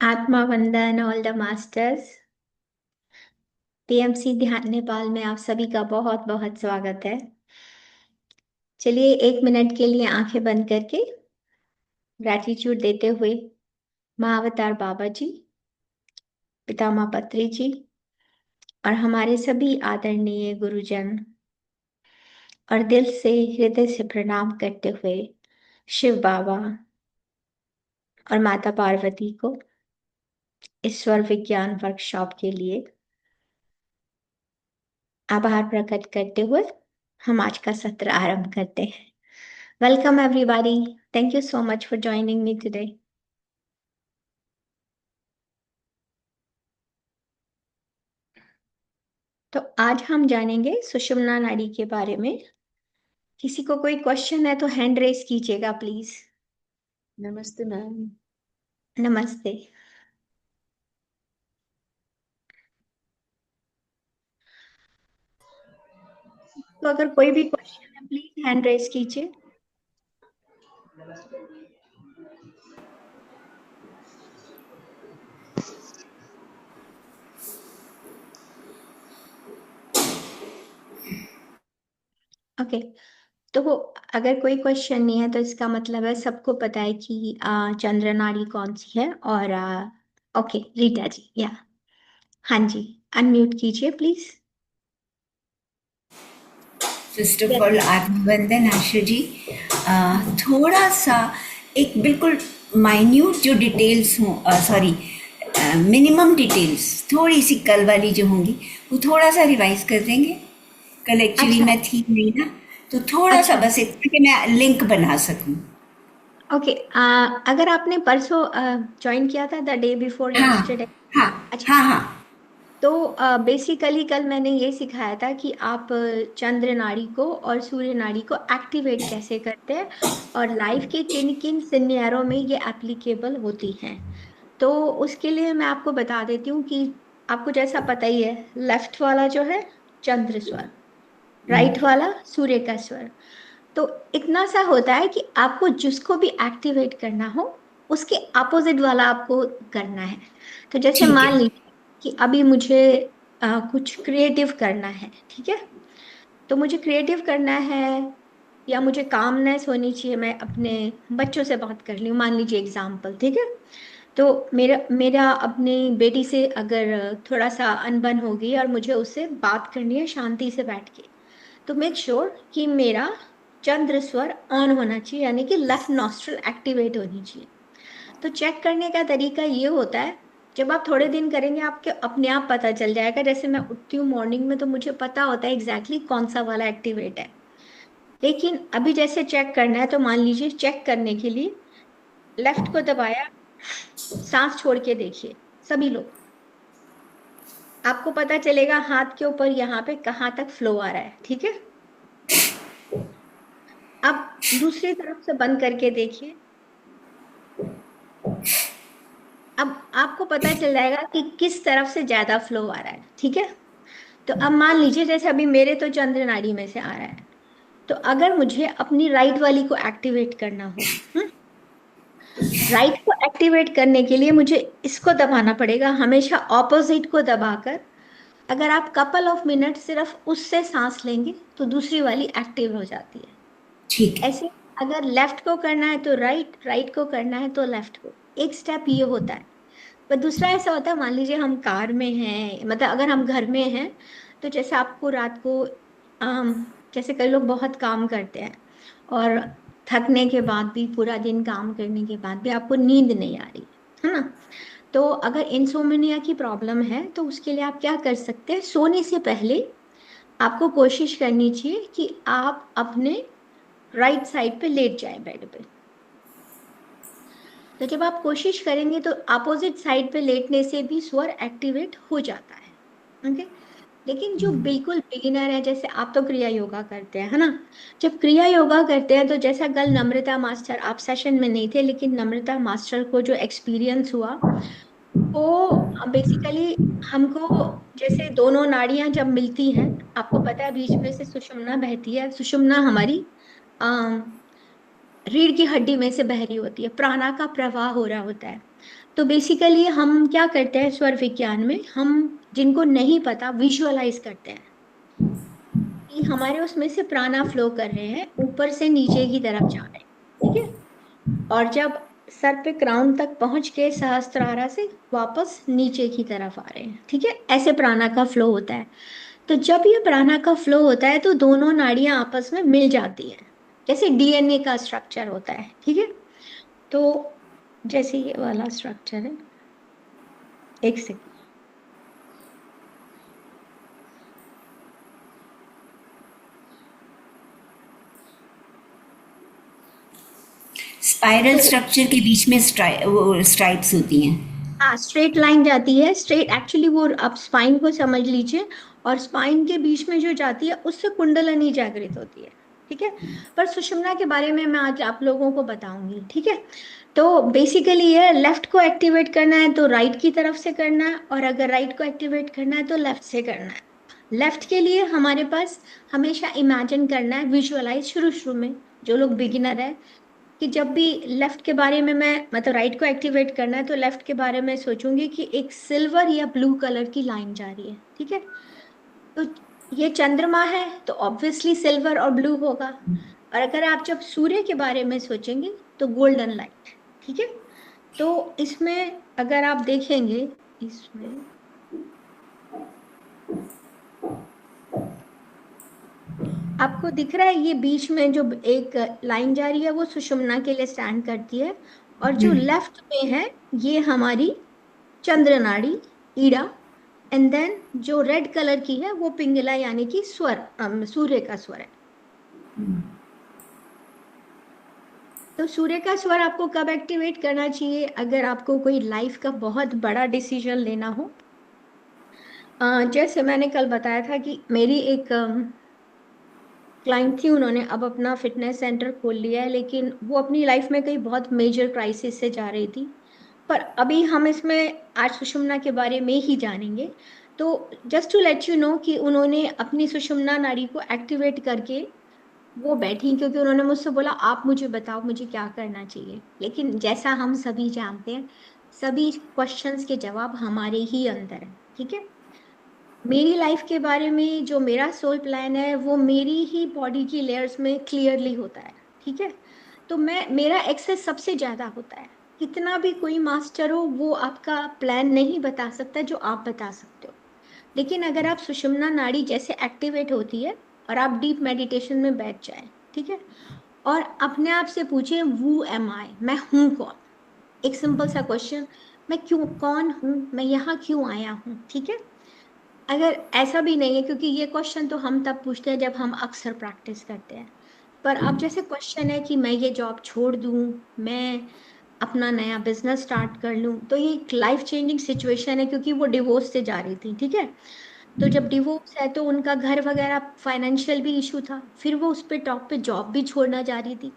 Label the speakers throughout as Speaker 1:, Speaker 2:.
Speaker 1: आत्मा वंदन all the masters. PMC ध्यान नेपाल में आप सभी का बहुत बहुत स्वागत है। चलिए 1 मिनट के लिए आंखें बंद करके ग्रैटिट्यूड देते हुए महाअवतार बाबा जी, पितामह पत्री जी और हमारे सभी आदरणीय गुरुजन और दिल से हृदय से प्रणाम करते हुए शिव बाबा और माता पार्वती को ईश्वर विज्ञान वर्कशॉप के लिए आभार प्रकट करते हुए हम आज का सत्र आरंभ करते हैं। Welcome everybody. Thank you so much for joining me today. तो आज हम जानेंगे सुषुम्ना नाड़ी के बारे में। किसी को कोई क्वेश्चन है तो हैंड रेस कीजिएगा प्लीज।
Speaker 2: नमस्ते मैम।
Speaker 1: नमस्ते। तो अगर कोई भी क्वेश्चन है प्लीज हैंड रेस कीजिए। ओके, तो वो अगर कोई क्वेश्चन नहीं है तो इसका मतलब है सबको पता है कि चंद्र नाड़ी कौन सी है। और ओके रीटा जी, या हाँ जी, अनम्यूट कीजिए please.
Speaker 3: First of all आत्मवंदन Asha ji. थोड़ा सा एक बिल्कुल माइन्यूट जो डिटेल्स हों, सॉरी मिनिमम डिटेल्स थोड़ी सी कल वाली जो होंगी वो थोड़ा सा रिवाइज कर देंगे। कल एक्चुअली
Speaker 1: अच्छा।
Speaker 3: मैं थी नहीं ना, तो थोड़ा सा
Speaker 1: अच्छा
Speaker 3: बस एक कि मैं लिंक बना सकूं।
Speaker 1: ओके, अगर आपने परसों ज्वाइन किया था द डे बिफोर
Speaker 3: हाँ
Speaker 1: यस्टरडे।
Speaker 3: हाँ
Speaker 1: अच्छा,
Speaker 3: हाँ हाँ।
Speaker 1: तो बेसिकली कल मैंने ये सिखाया था कि आप चंद्र नाड़ी को और सूर्य नाड़ी को एक्टिवेट कैसे करते हैं और लाइफ के किन किन सिनेरियो में ये एप्लीकेबल होती हैं। तो उसके लिए मैं आपको बता देती हूँ कि आपको जैसा पता ही है, लेफ्ट वाला जो है चंद्र स्वर, राइट वाला सूर्य का स्वर। तो इतना सा होता है कि आपको जिसको भी एक्टिवेट करना हो उसके अपोजिट वाला आपको करना है। तो जैसे
Speaker 3: ठीक है।
Speaker 1: मान लीजिए कि अभी मुझे कुछ क्रिएटिव करना है, ठीक है। तो मुझे क्रिएटिव करना है या मुझे कामनेस होनी चाहिए, मैं अपने बच्चों से बात कर रही हूँ, मान लीजिए एग्जाम्पल, ठीक है। तो मेरा मेरा अपनी बेटी से अगर थोड़ा सा अनबन होगी और मुझे उससे बात करनी है शांति से बैठ के, तो मेक श्योर कि मेरा चंद्र स्वर ऑन होना चाहिए, यानी कि लेफ्ट नॉस्ट्रल एक्टिवेट होनी चाहिए। तो चेक करने का तरीका ये होता है, जब आप थोड़े दिन करेंगे आपके अपने आप पता चल जाएगा। जैसे मैं उठती हूँ मॉर्निंग में तो मुझे पता होता है एग्जैक्टली कौन सा वाला एक्टिवेट है। लेकिन अभी जैसे चेक करना है, तो मान लीजिए चेक करने के लिए लेफ्ट को दबाया, सांस छोड़ के देखिए सभी लोग, आपको पता चलेगा हाथ के ऊपर यहाँ पे कहाँ तक फ्लो आ रहा है, ठीक है। अब दूसरी तरफ से बंद करके देखिए, अब आपको पता चल जाएगा कि किस तरफ से ज्यादा फ्लो आ रहा है, ठीक है। तो अब मान लीजिए जैसे अभी मेरे तो चंद्र नाड़ी में से आ रहा है, तो अगर मुझे अपनी राइट वाली को एक्टिवेट करना हो, राइट को एक्टिवेट करने के लिए मुझे इसको दबाना पड़ेगा, हमेशा ऑपोजिट को दबाकर। अगर आप कपल ऑफ मिनट सिर्फ उससे सांस लेंगे तो दूसरी वाली एक्टिव हो जाती है।
Speaker 3: ठीक है।
Speaker 1: ऐसे अगर लेफ्ट को करना है तो राइट, राइट को करना है तो लेफ्ट को, एक स्टेप ये होता है। पर दूसरा ऐसा होता है, मान लीजिए हम कार में हैं, मतलब अगर हम घर में हैं, तो जैसे आपको रात को जैसे कई लोग बहुत काम करते हैं और थकने के बाद भी, पूरा दिन काम करने के बाद भी आपको नींद नहीं आ रही है ना। तो अगर इंसोम्निया की प्रॉब्लम है तो उसके लिए आप क्या कर सकते हैं, सोने से पहले आपको कोशिश करनी चाहिए कि आप अपने राइट साइड पे लेट जाए बेड पे। तो जब आप कोशिश करेंगे तो अपोजिट साइड पे लेटने से भी स्वर एक्टिवेट हो जाता है, ओके। लेकिन जो बिल्कुल बिगिनर है, जैसे आप तो क्रिया योगा करते हैं, है ना। जब क्रिया योगा करते हैं तो जैसा कल नम्रता मास्टर, आप सेशन में नहीं थे लेकिन नम्रता मास्टर को जो एक्सपीरियंस हुआ वो बेसिकली हमको, जैसे दोनों नाड़ियां जब मिलती हैं, आपको पता है बीच में से सुषुम्ना बहती है। सुषुम्ना हमारी रीढ़ की हड्डी में से बह रही होती है, प्राणा का प्रवाह हो रहा होता है। तो बेसिकली हम क्या करते हैं स्वर विज्ञान में, हम जिनको नहीं पता विजुअलाइज करते हैं कि हमारे उसमें से प्राणा फ्लो कर रहे हैं, ऊपर से नीचे की तरफ जा रहे हैं, ठीक है। और जब सर पे क्राउन तक पहुंच के सहस्त्रारा से वापस नीचे की तरफ आ रहे हैं, ठीक है, ऐसे प्राणा का फ्लो होता है। तो जब ये प्राणा का फ्लो होता है तो दोनों नाड़ियां आपस में मिल जाती हैं, जैसे डीएनए का स्ट्रक्चर होता है, ठीक है। तो जैसे ये वाला स्ट्रक्चर है, एक सेकंड।
Speaker 3: स्पाइरल
Speaker 1: तो
Speaker 3: स्ट्रक्चर के बीच में स्ट्राइप्स होती हैं।
Speaker 1: हाँ, स्ट्रेट लाइन जाती है, स्ट्रेट एक्चुअली वो आप स्पाइन को समझ लीजिए, और स्पाइन के बीच में जो जाती है उससे कुंडलनी जागृत होती है, ठीक है। पर सुषुम्ना के बारे में मैं आज आप लोगों को बताऊंगी, ठीक है। तो बेसिकली ये लेफ्ट को एक्टिवेट करना है तो राइट की तरफ से करना है, और अगर राइट को एक्टिवेट करना है तो लेफ्ट से करना है। लेफ्ट के लिए हमारे पास हमेशा इमेजिन करना है, विजुअलाइज शुरू शुरू में, जो लोग बिगिनर है, कि जब भी लेफ्ट के बारे में मैं मतलब राइट को एक्टिवेट करना है तो लेफ्ट के बारे में सोचूंगी कि एक सिल्वर या ब्लू कलर की लाइन जा रही है, ठीक है। तो ये चंद्रमा है तो ऑब्वियसली सिल्वर और ब्लू होगा। और अगर आप जब सूर्य के बारे में सोचेंगे तो गोल्डन लाइट, ठीक है। तो इसमें अगर आप देखेंगे, इसमें आपको दिख रहा है ये बीच में जो एक लाइन जा रही है वो सुषुम्ना के लिए स्टैंड करती है, और जो लेफ्ट में है ये हमारी चंद्र नाड़ी, ईड़ा। एंड देन जो रेड कलर की है वो पिंगला, यानी कि स्वर, सूर्य का स्वर है। तो सूर्य का स्वर आपको कब एक्टिवेट करना चाहिए? अगर आपको कोई लाइफ का बहुत बड़ा डिसीजन लेना हो। जैसे मैंने कल बताया था कि मेरी एक क्लाइंट थी, उन्होंने अब अपना फिटनेस सेंटर खोल लिया है, लेकिन वो अपनी लाइफ में कई बहुत मेजर क्राइसिस से जा रही थी। पर अभी हम इसमें आज सुषुम्ना के बारे में ही जानेंगे। तो just to let you know कि उन्होंने अपनी सुषुम्ना नाड़ी को एक्टिवेट करके वो बैठी, क्योंकि उन्होंने मुझसे बोला आप मुझे बताओ मुझे क्या करना चाहिए। लेकिन जैसा हम सभी जानते हैं, सभी क्वेश्चंस के जवाब हमारे ही अंदर है, ठीक है। मेरी लाइफ के बारे में जो मेरा सोल प्लान है वो मेरी ही बॉडी की लेयर्स में क्लियरली होता है, ठीक है। तो मैं, मेरा एक्सेस सबसे ज्यादा होता है। कितना भी कोई मास्टर हो वो आपका प्लान नहीं बता सकता जो आप बता सकते हो। लेकिन अगर आप सुषुम्ना नाड़ी जैसे एक्टिवेट होती है और आप डीप मेडिटेशन में बैठ जाए, ठीक है, और अपने आप से पूछे वू एम आई, मैं हूं कौन। एक सिंपल सा क्वेश्चन, मैं क्यों, कौन हूं मैं, यहाँ क्यों आया हूँ, ठीक है। अगर ऐसा भी नहीं है, क्योंकि ये क्वेश्चन तो हम तब पूछते हैं जब हम अक्सर प्रैक्टिस करते हैं। पर अब जैसे क्वेश्चन है कि मैं ये जॉब छोड़ दूं, मैं अपना नया बिजनेस स्टार्ट कर लूं, तो ये एक लाइफ चेंजिंग सिचुएशन है, क्योंकि वो डिवोर्स से जा रही थी, ठीक है। तो जब डिवोर्स है तो उनका घर वगैरह फाइनेंशियल भी इशू था, फिर वो उस पे टॉप पे जॉब भी छोड़ना जा रही थी।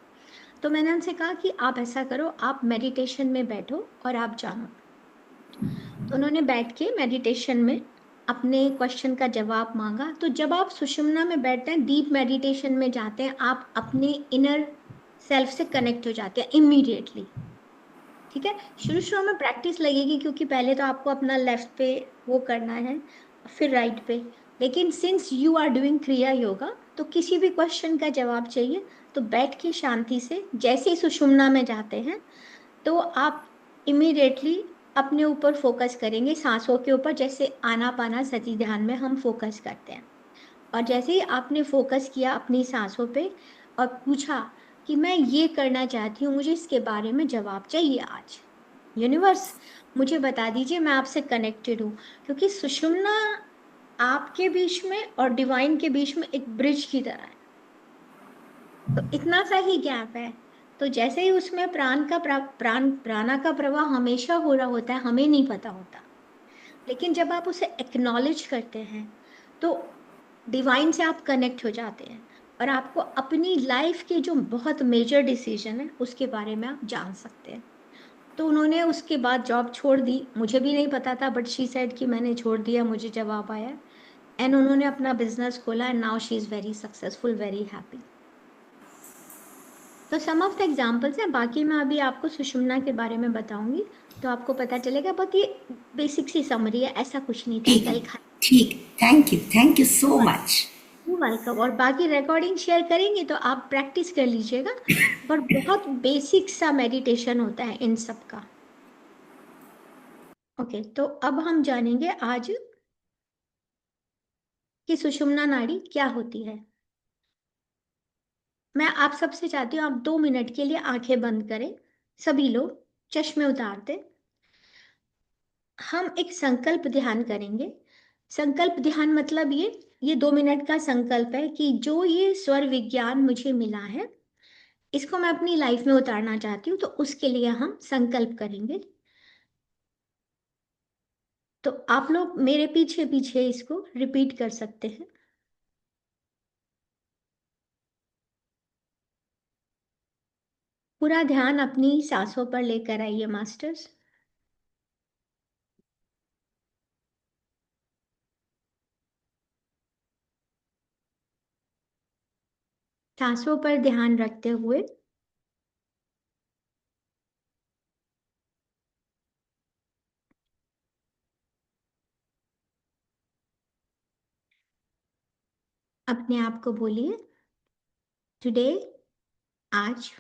Speaker 1: तो मैंने उनसे कहा कि आप ऐसा करो, आप मेडिटेशन में बैठो और आप जानो। तो उन्होंने बैठ के मेडिटेशन में अपने क्वेश्चन का जवाब मांगा। तो जब आप सुषुम्ना में बैठते हैं, डीप मेडिटेशन में जाते हैं, आप अपने इनर सेल्फ से कनेक्ट हो जाते हैं इमीडिएटली, ठीक है। शुरू शुरू में प्रैक्टिस लगेगी, क्योंकि पहले तो आपको अपना लेफ्ट पे वो करना है, फिर राइट पे। लेकिन सिंस यू आर डूइंग क्रिया योगा, तो किसी भी क्वेश्चन का जवाब चाहिए तो बैठ के शांति से, जैसे ही सुषुम्ना में जाते हैं तो आप इमीडिएटली अपने ऊपर फोकस करेंगे, सांसों के ऊपर, जैसे आनापाना सती ध्यान में हम फोकस करते हैं। और जैसे ही आपने फोकस किया अपनी सांसों पे और पूछा कि मैं ये करना चाहती हूँ, मुझे इसके बारे में जवाब चाहिए आज, यूनिवर्स मुझे बता दीजिए, मैं आपसे कनेक्टेड हूँ। क्योंकि सुषुम्ना आपके बीच में और डिवाइन के बीच में एक ब्रिज की तरह है, तो इतना सा ही गैप है। तो जैसे ही उसमें प्राणा का प्रवाह हमेशा हो रहा होता है, हमें नहीं पता होता। लेकिन जब आप उसे एक्नॉलेज करते हैं तो डिवाइन से आप कनेक्ट हो जाते हैं, और आपको अपनी लाइफ के जो बहुत मेजर डिसीजन है उसके बारे में आप जान सकते हैं। तो उन्होंने उसके बाद जॉब छोड़ दी, मुझे भी नहीं पता था, बट शी सेड कि मैंने छोड़ दिया, मुझे जवाब आया। एंड उन्होंने अपना बिजनेस खोला, and now she is very successful, very happy. तो सम ऑफ द एग्जाम्पल्स हैं, बाकी मैं अभी आपको सुषुम्ना के बारे में बताऊंगी, तो आपको पता चलेगा। बहुत ही बेसिक सी समरी है, ऐसा कुछ नहीं था,
Speaker 3: ठीक
Speaker 1: ऐसा
Speaker 3: है,
Speaker 1: एक
Speaker 3: ठीक, thank you so much.
Speaker 1: Welcome. और बाकी रिकॉर्डिंग शेयर करेंगे तो आप प्रैक्टिस कर लीजिएगा, पर बहुत बेसिक सा मेडिटेशन होता है इन सब का। ओके, तो अब हम जानेंगे आज कि सुषुम्ना नाड़ी क्या होती है। मैं आप सबसे चाहती हूँ आप 2 मिनट के लिए आंखें बंद करें, सभी लोग चश्मे उतार दें। हम एक संकल्प ध्यान करेंगे। संकल्प ध्यान मतलब ये 2 मिनट का संकल्प है कि जो ये स्वर विज्ञान मुझे मिला है, इसको मैं अपनी लाइफ में उतारना चाहती हूँ, तो उसके लिए हम संकल्प करेंगे। तो आप लोग मेरे पीछे पीछे इसको रिपीट कर सकते हैं। पूरा ध्यान अपनी सांसों पर लेकर आइए मास्टर्स। सांसों पर ध्यान रखते हुए अपने आप को बोलिए, टुडे, आज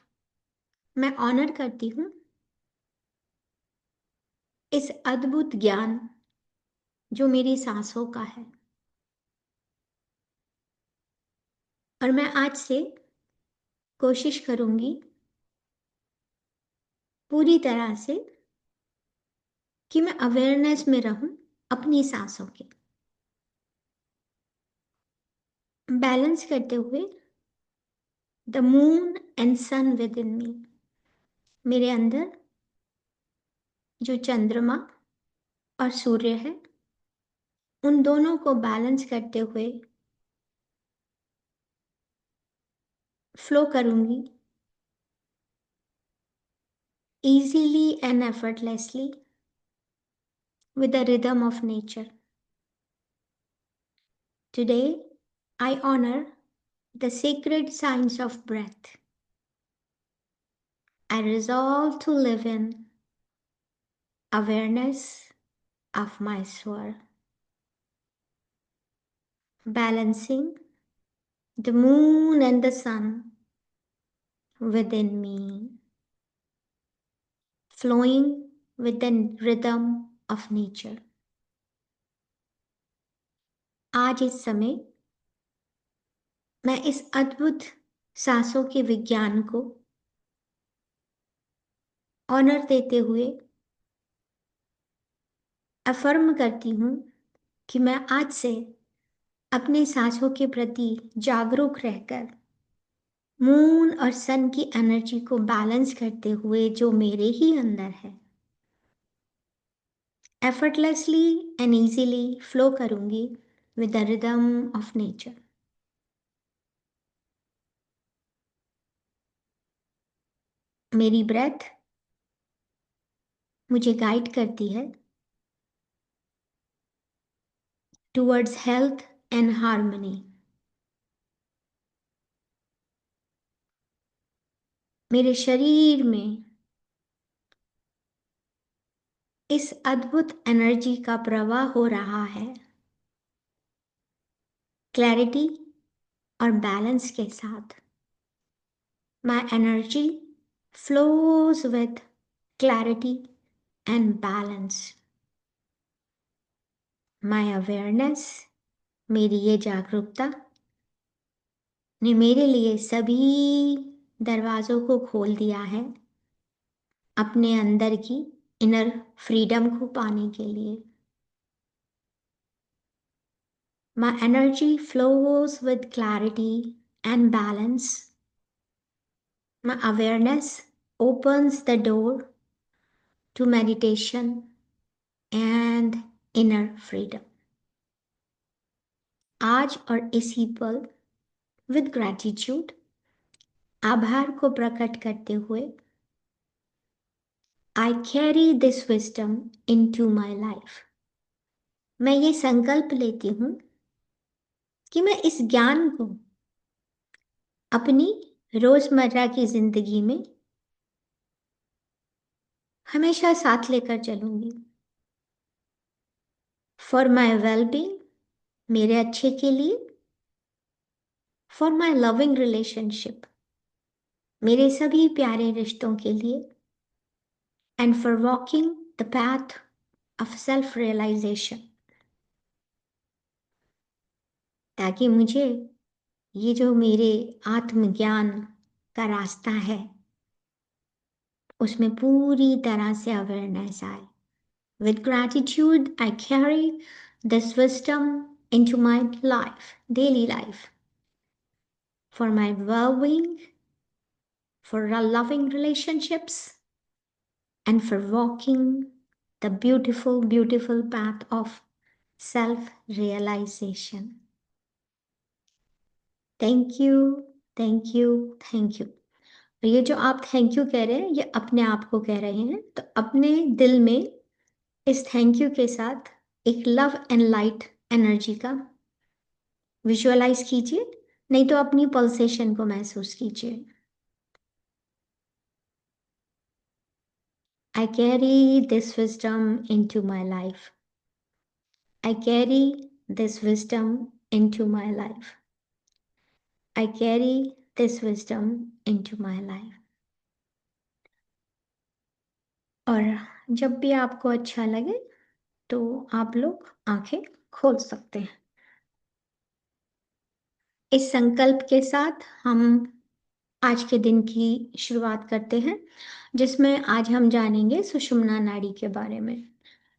Speaker 1: मैं ऑनर करती हूँ इस अद्भुत ज्ञान जो मेरी सांसों का है, और मैं आज से कोशिश करूंगी पूरी तरह से कि मैं अवेयरनेस में रहूं अपनी सांसों के, बैलेंस करते हुए the moon and sun within me, मेरे अंदर जो चंद्रमा और सूर्य है, उन दोनों को बैलेंस करते हुए फ्लो करूंगी easily and effortlessly with the rhythm of nature. Today, I honor the sacred science of breath. I resolve to live in awareness of my swar, balancing the moon and the sun within me, flowing with the rhythm of nature. आज इस समय मैं इस अद्भुत सांसों के विज्ञान को ऑनर देते हुए अफर्म करती हूँ कि मैं आज से अपने सांसों के प्रति जागरूक रहकर मून और सन की एनर्जी को बैलेंस करते हुए जो मेरे ही अंदर है, एफर्टलेसली एंड इजीली फ्लो करूंगी with the rhythm of nature. मेरी ब्रेथ मुझे गाइड करती है टुवर्ड्स हेल्थ एंड हार्मनी। मेरे शरीर में इस अद्भुत एनर्जी का प्रवाह हो रहा है, क्लैरिटी और बैलेंस के साथ। My energy flows with clarity and balance. My awareness, मेरी ये जागरूकता ने मेरे लिए सभी दरवाजों को खोल दिया है अपने अंदर की इनर फ्रीडम को पाने के लिए। My energy flows with clarity and balance. My awareness opens the door to meditation and inner freedom. आज और इसी पल विद ग्रैटिट्यूड, आभार को प्रकट करते हुए, I carry this wisdom into my life. मैं ये संकल्प लेती हूँ कि मैं इस ज्ञान को अपनी रोजमर्रा की जिंदगी में हमेशा साथ लेकर चलूंगी। फॉर माई वेलबींग, मेरे अच्छे के लिए। फॉर माई लविंग रिलेशनशिप, मेरे सभी प्यारे रिश्तों के लिए। And for walking the path of self realisation, ताकि मुझे ये जो मेरे आत्मज्ञान का रास्ता है उसमें पूरी तरह से अवेयरनेस आए। With gratitude, I carry this wisdom into my life, daily life, for my well-being, for loving relationships, and for walking the beautiful, beautiful path of self-realization. Thank you, thank you, thank you. और ये जो आप thank you कह रहे हैं ये अपने आप को कह रहे हैं, तो अपने दिल में इस थैंक यू के साथ एक लव एंड लाइट एनर्जी का विजुअलाइज कीजिए, नहीं तो अपनी पल्सेशन को महसूस कीजिए। I carry this wisdom into my life. I carry this wisdom into my life. I carry this wisdom into my life. और जब भी आपको अच्छा लगे तो आप लोग आंखें खोल सकते हैं। इस संकल्प के साथ हम आज के दिन की शुरुआत करते हैं, जिसमें आज हम जानेंगे सुषुम्ना नाड़ी के बारे में।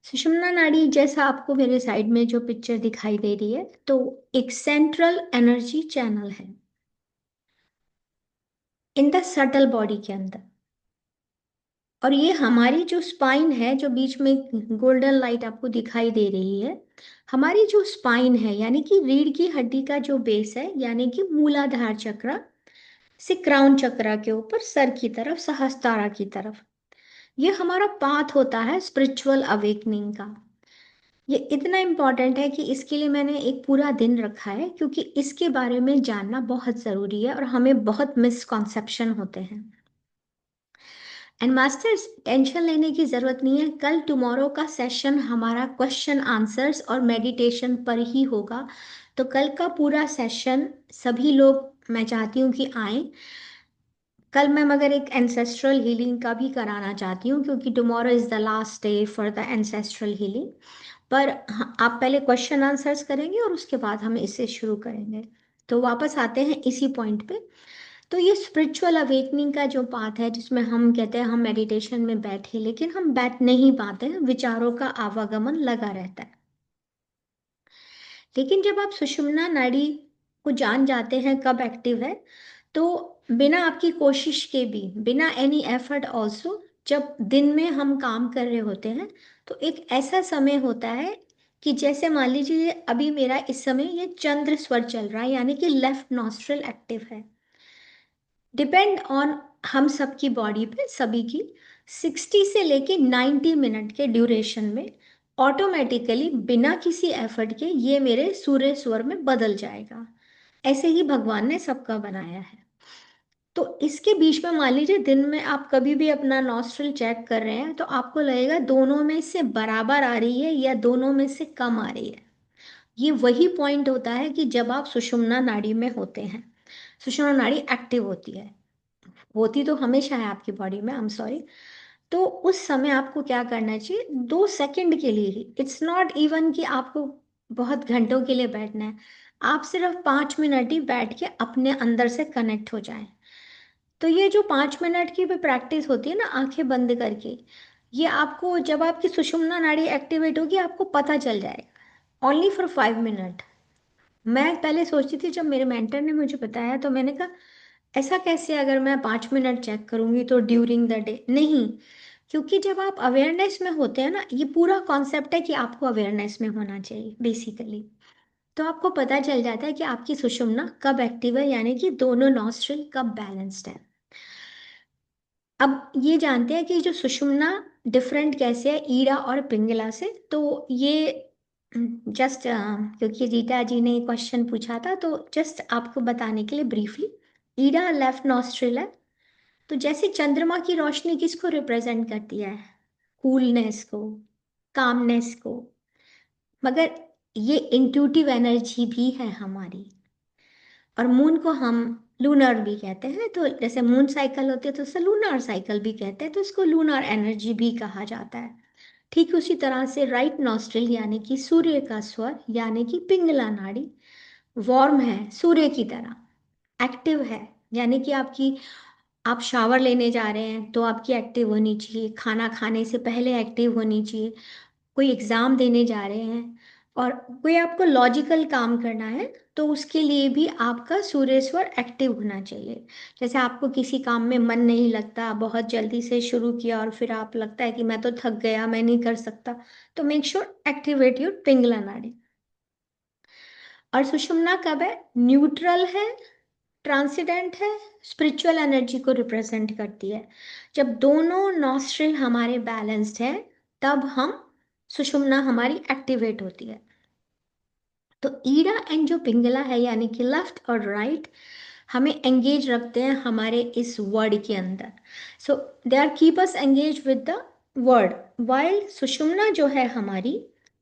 Speaker 1: सुषुम्ना नाड़ी, जैसा आपको मेरे साइड में जो पिक्चर दिखाई दे रही है, तो एक सेंट्रल एनर्जी चैनल है इन द सटल बॉडी के अंदर। और ये हमारी जो स्पाइन है, जो बीच में गोल्डन लाइट आपको दिखाई दे रही है, हमारी जो स्पाइन है यानी कि रीढ़ की हड्डी का जो बेस है, यानी कि मूलाधार चक्र से क्राउन चक्र के ऊपर सर की तरफ, सहस्त्रारा की तरफ, ये हमारा पाथ होता है स्पिरिचुअल अवेकनिंग का। ये इतना इम्पॉर्टेंट है कि इसके लिए मैंने एक पूरा दिन रखा है, क्योंकि इसके बारे में जानना बहुत ज़रूरी है और हमें बहुत मिसकॉन्सेप्शन होते हैं। एंड मास्टर्स, टेंशन लेने की ज़रूरत नहीं है। कल टुमारो का सेशन हमारा क्वेश्चन आंसर्स और मेडिटेशन पर ही होगा, तो कल का पूरा सेशन सभी लोग मैं चाहती हूँ कि आएँ। कल मैं मगर एक एंसेस्ट्रल हीलिंग का भी कराना चाहती हूँ, क्योंकि tomorrow is the last day for the ancestral healing. पर हाँ, आप पहले क्वेश्चन आंसर्स करेंगे और उसके बाद हम इसे शुरू करेंगे। तो वापस आते हैं इसी पॉइंट पे। तो ये स्पिरिचुअल अवेकनिंग का जो पाथ है, जिसमें हम कहते हैं हम मेडिटेशन में बैठे, लेकिन हम बैठ नहीं पाते हैं, विचारों का आवागमन लगा रहता है। लेकिन जब आप सुषुम्ना नाड़ी को जान जाते हैं कब एक्टिव है, तो बिना आपकी कोशिश के भी, बिना एनी एफर्ट ऑल्सो, जब दिन में हम काम कर रहे होते हैं, तो एक ऐसा समय होता है कि जैसे मान लीजिए अभी मेरा इस समय ये चंद्र स्वर चल रहा है, यानी कि लेफ्ट नॉस्ट्रल एक्टिव है। डिपेंड ऑन हम सबकी बॉडी पे, सभी की 60 से लेके 90 मिनट के ड्यूरेशन में ऑटोमेटिकली बिना किसी एफर्ट के ये मेरे सूर्य स्वर में बदल जाएगा। ऐसे ही भगवान ने सबका बनाया है। तो इसके बीच में मान लीजिए दिन में आप कभी भी अपना नॉस्ट्रल चेक कर रहे हैं, तो आपको लगेगा दोनों में से बराबर आ रही है या दोनों में से कम आ रही है। ये वही पॉइंट होता है कि जब आप सुषुम्ना नाड़ी में होते हैं, सुषुम्ना नाड़ी एक्टिव होती है, होती तो हमेशा है आपकी बॉडी में, आई एम सॉरी। तो उस समय आपको क्या करना चाहिए, 2 सेकंड के लिए ही, इट्स नॉट इवन कि आपको बहुत घंटों के लिए बैठना है, आप सिर्फ 5 मिनट ही बैठ के अपने अंदर से कनेक्ट हो जाएं। तो ये जो 5 मिनट की भी प्रैक्टिस होती है ना, आंखें बंद करके, ये आपको जब आपकी सुषुम्ना नाड़ी एक्टिवेट होगी आपको पता चल जाएगा। Only for 5 minute. मैं पहले सोचती थी, जब मेरे मेंटर ने मुझे बताया तो मैंने कहा ऐसा कैसे, अगर मैं 5 मिनट चेक करूंगी तो ड्यूरिंग द डे नहीं। क्योंकि जब आप अवेयरनेस में होते हैं ना, ये पूरा कॉन्सेप्ट है कि आपको अवेयरनेस में होना चाहिए बेसिकली। तो आपको पता चल जाता है कि आपकी सुषुम्ना कब एक्टिव है, यानी कि दोनों नॉस्ट्रिल कब बैलेंस्ड है। अब ये जानते हैं कि जो सुषुम्ना डिफरेंट कैसे है ईड़ा और पिंगला से। तो ये जस्ट क्योंकि रीटा जी ने क्वेश्चन पूछा था, तो जस्ट आपको बताने के लिए ब्रीफली ईडा लेफ्ट नॉस्ट्रिल है। तो जैसे चंद्रमा की रोशनी किसको रिप्रेजेंट करती है? कूलनेस को, कामनेस को। मगर ये इंट्यूटिव एनर्जी भी है हमारी। और मून को हम लूनर भी कहते हैं, तो जैसे मून साइकिल होती है तो उसे लूनर साइकिल भी कहते हैं, तो इसको लूनर एनर्जी भी कहा जाता है। ठीक उसी तरह से राइट नॉस्ट्रिल यानी कि सूर्य का स्वर यानी कि पिंगला नाड़ी वार्म है, सूर्य की तरह एक्टिव है। यानी कि आप शावर लेने जा रहे हैं तो आपकी एक्टिव होनी चाहिए, खाना खाने से पहले एक्टिव होनी चाहिए, कोई एग्जाम देने जा रहे हैं और कोई आपको लॉजिकल काम करना है तो उसके लिए भी आपका सूर्य स्वर एक्टिव होना चाहिए। जैसे आपको किसी काम में मन नहीं लगता, बहुत जल्दी से शुरू किया और फिर आप लगता है कि मैं तो थक गया, मैं नहीं कर सकता, तो make sure activate your Pingala नाड़ी। और सुषुम्ना कब है? न्यूट्रल है, ट्रांसिडेंट है, स्पिरिचुअल एनर्जी को रिप्रेजेंट करती है। जब दोनों नॉस्ट्रिल हमारे बैलेंस्ड है तब हम सुषुम्ना हमारी एक्टिवेट होती है। तो ईड़ा एंड जो पिंगला है यानी कि लेफ्ट और राइट हमें एंगेज रखते हैं हमारे इस वर्ड के अंदर। So they are keep us engage with the word, while sushumna जो है हमारी,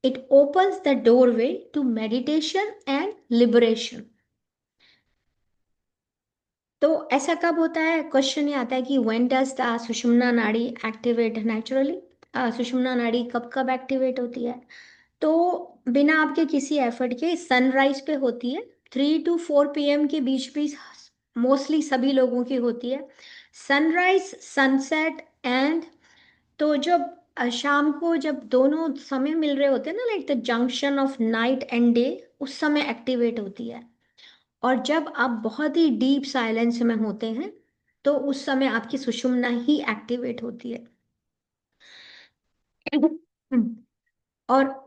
Speaker 1: it opens the doorway to meditation and liberation. तो ऐसा कब होता है? क्वेश्चन ये आता है कि व्हेन डज द सुषुम्ना नाड़ी एक्टिवेट नेचुरली? सुषुम्ना नाड़ी कब कब एक्टिवेट होती है? तो बिना आपके किसी एफर्ट के सनराइज पे होती है, 3 to 4 PM के बीच भी मोस्टली सभी लोगों की होती है। सनराइज, सनसेट एंड, तो जब शाम को जब दोनों समय मिल रहे होते हैं ना, like the junction of night and day, उस समय एक्टिवेट होती है। और जब आप बहुत ही डीप साइलेंस में होते हैं तो उस समय आपकी सुषुम्ना ही एक्टिवेट होती है। और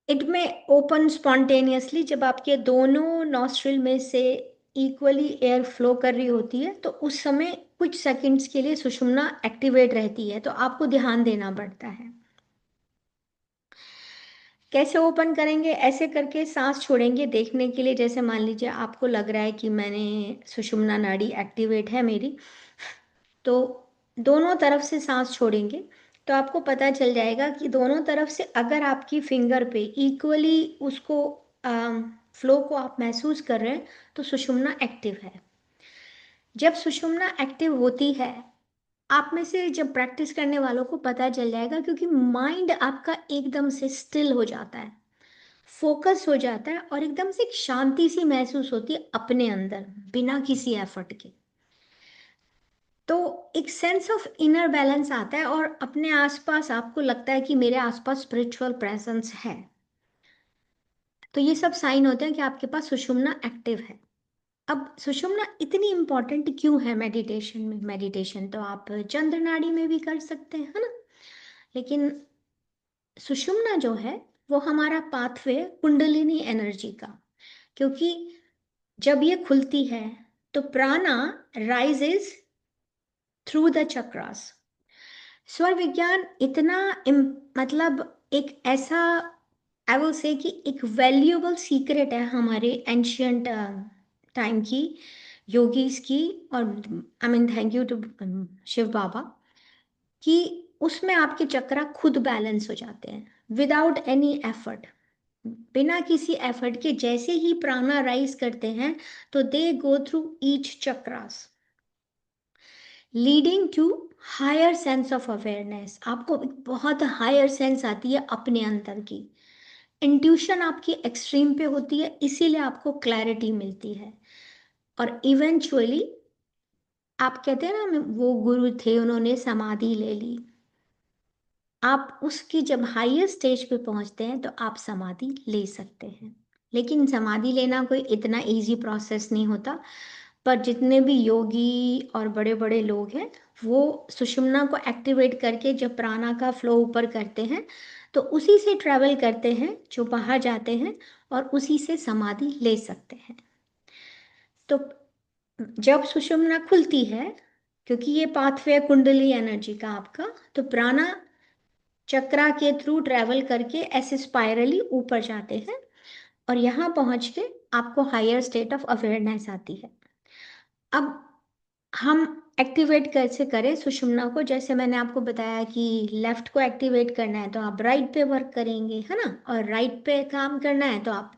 Speaker 1: इट में ओपन स्पॉन्टेनियसली, जब आपके दोनों नॉस्ट्रिल में से इक्वली एयर फ्लो कर रही होती है तो उस समय कुछ सेकंड्स के लिए सुषुम्ना एक्टिवेट रहती है, तो आपको ध्यान देना पड़ता है। कैसे ओपन करेंगे? ऐसे करके सांस छोड़ेंगे देखने के लिए, जैसे मान लीजिए आपको लग रहा है कि मैंने सुषुम्ना नाड़ी एक्टिवेट है मेरी, तो दोनों तरफ से सांस छोड़ेंगे तो आपको पता चल जाएगा कि दोनों तरफ से अगर आपकी फिंगर पे इक्वली उसको फ्लो को आप महसूस कर रहे हैं तो सुषुम्ना एक्टिव है। जब सुषुम्ना एक्टिव होती है, आप में से जब प्रैक्टिस करने वालों को पता चल जाएगा, क्योंकि माइंड आपका एकदम से स्टिल हो जाता है, फोकस हो जाता है और एकदम से एक शांति सी महसूस होती है अपने अंदर बिना किसी एफर्ट के। तो एक सेंस ऑफ इनर बैलेंस आता है और अपने आसपास आपको लगता है कि मेरे आसपास स्पिरिचुअल प्रेजेंस है। तो ये सब साइन होते हैं कि आपके पास सुषुम्ना एक्टिव है। अब सुषुम्ना इतनी इंपॉर्टेंट क्यों है मेडिटेशन में? मेडिटेशन तो आप चंद्र नाड़ी में भी कर सकते हैं, है ना, लेकिन सुषुम्ना जो है वो हमारा पाथवे कुंडलिनी एनर्जी का, क्योंकि जब ये खुलती है तो प्राणा राइजेस थ्रू द चक्रास। स्वर विज्ञान इतना मतलब एक ऐसा, आई विल से कि एक वैल्यूएबल सीक्रेट है हमारे एंशियंट टाइम की योगीज की, और I mean thank you to Shiv Baba, कि उसमें आपके चक्रा खुद बैलेंस हो जाते हैं विदाउट एनी एफर्ट। बिना किसी एफर्ट के जैसे ही प्राणा राइज करते हैं तो they go through each chakras, leading to higher sense of awareness. आपको एक बहुत हायर सेंस आती है अपने अंदर की, इंट्यूशन आपकी एक्सट्रीम पे होती है, इसीलिए आपको क्लैरिटी मिलती है। और इवेंचुअली आप कहते हैं ना, वो गुरु थे उन्होंने समाधि ले ली, आप उसकी जब हाईएस्ट स्टेज पे पहुंचते हैं तो आप समाधि ले सकते हैं। लेकिन समाधि लेना कोई इतना इजी प्रोसेस नहीं होता, पर जितने भी योगी और बड़े बड़े लोग हैं वो सुषुम्ना को एक्टिवेट करके जब प्राणा का फ्लो ऊपर करते हैं तो उसी से ट्रैवल करते हैं जो बाहर जाते हैं और उसी से समाधि ले सकते हैं। तो जब सुषुम्ना खुलती है, क्योंकि ये पाथवे कुंडली एनर्जी का आपका, तो प्राणा चक्रा के थ्रू ट्रैवल करके ऐसे स्पाइरली ऊपर जाते हैं और यहाँ पहुँच के आपको हायर स्टेट ऑफ अवेयरनेस आती है। अब हम एक्टिवेट कैसे करें सुषुम्ना को? जैसे मैंने आपको बताया कि लेफ्ट को एक्टिवेट करना है तो आप राइट पे वर्क करेंगे, है ना, और राइट पे काम करना है तो आप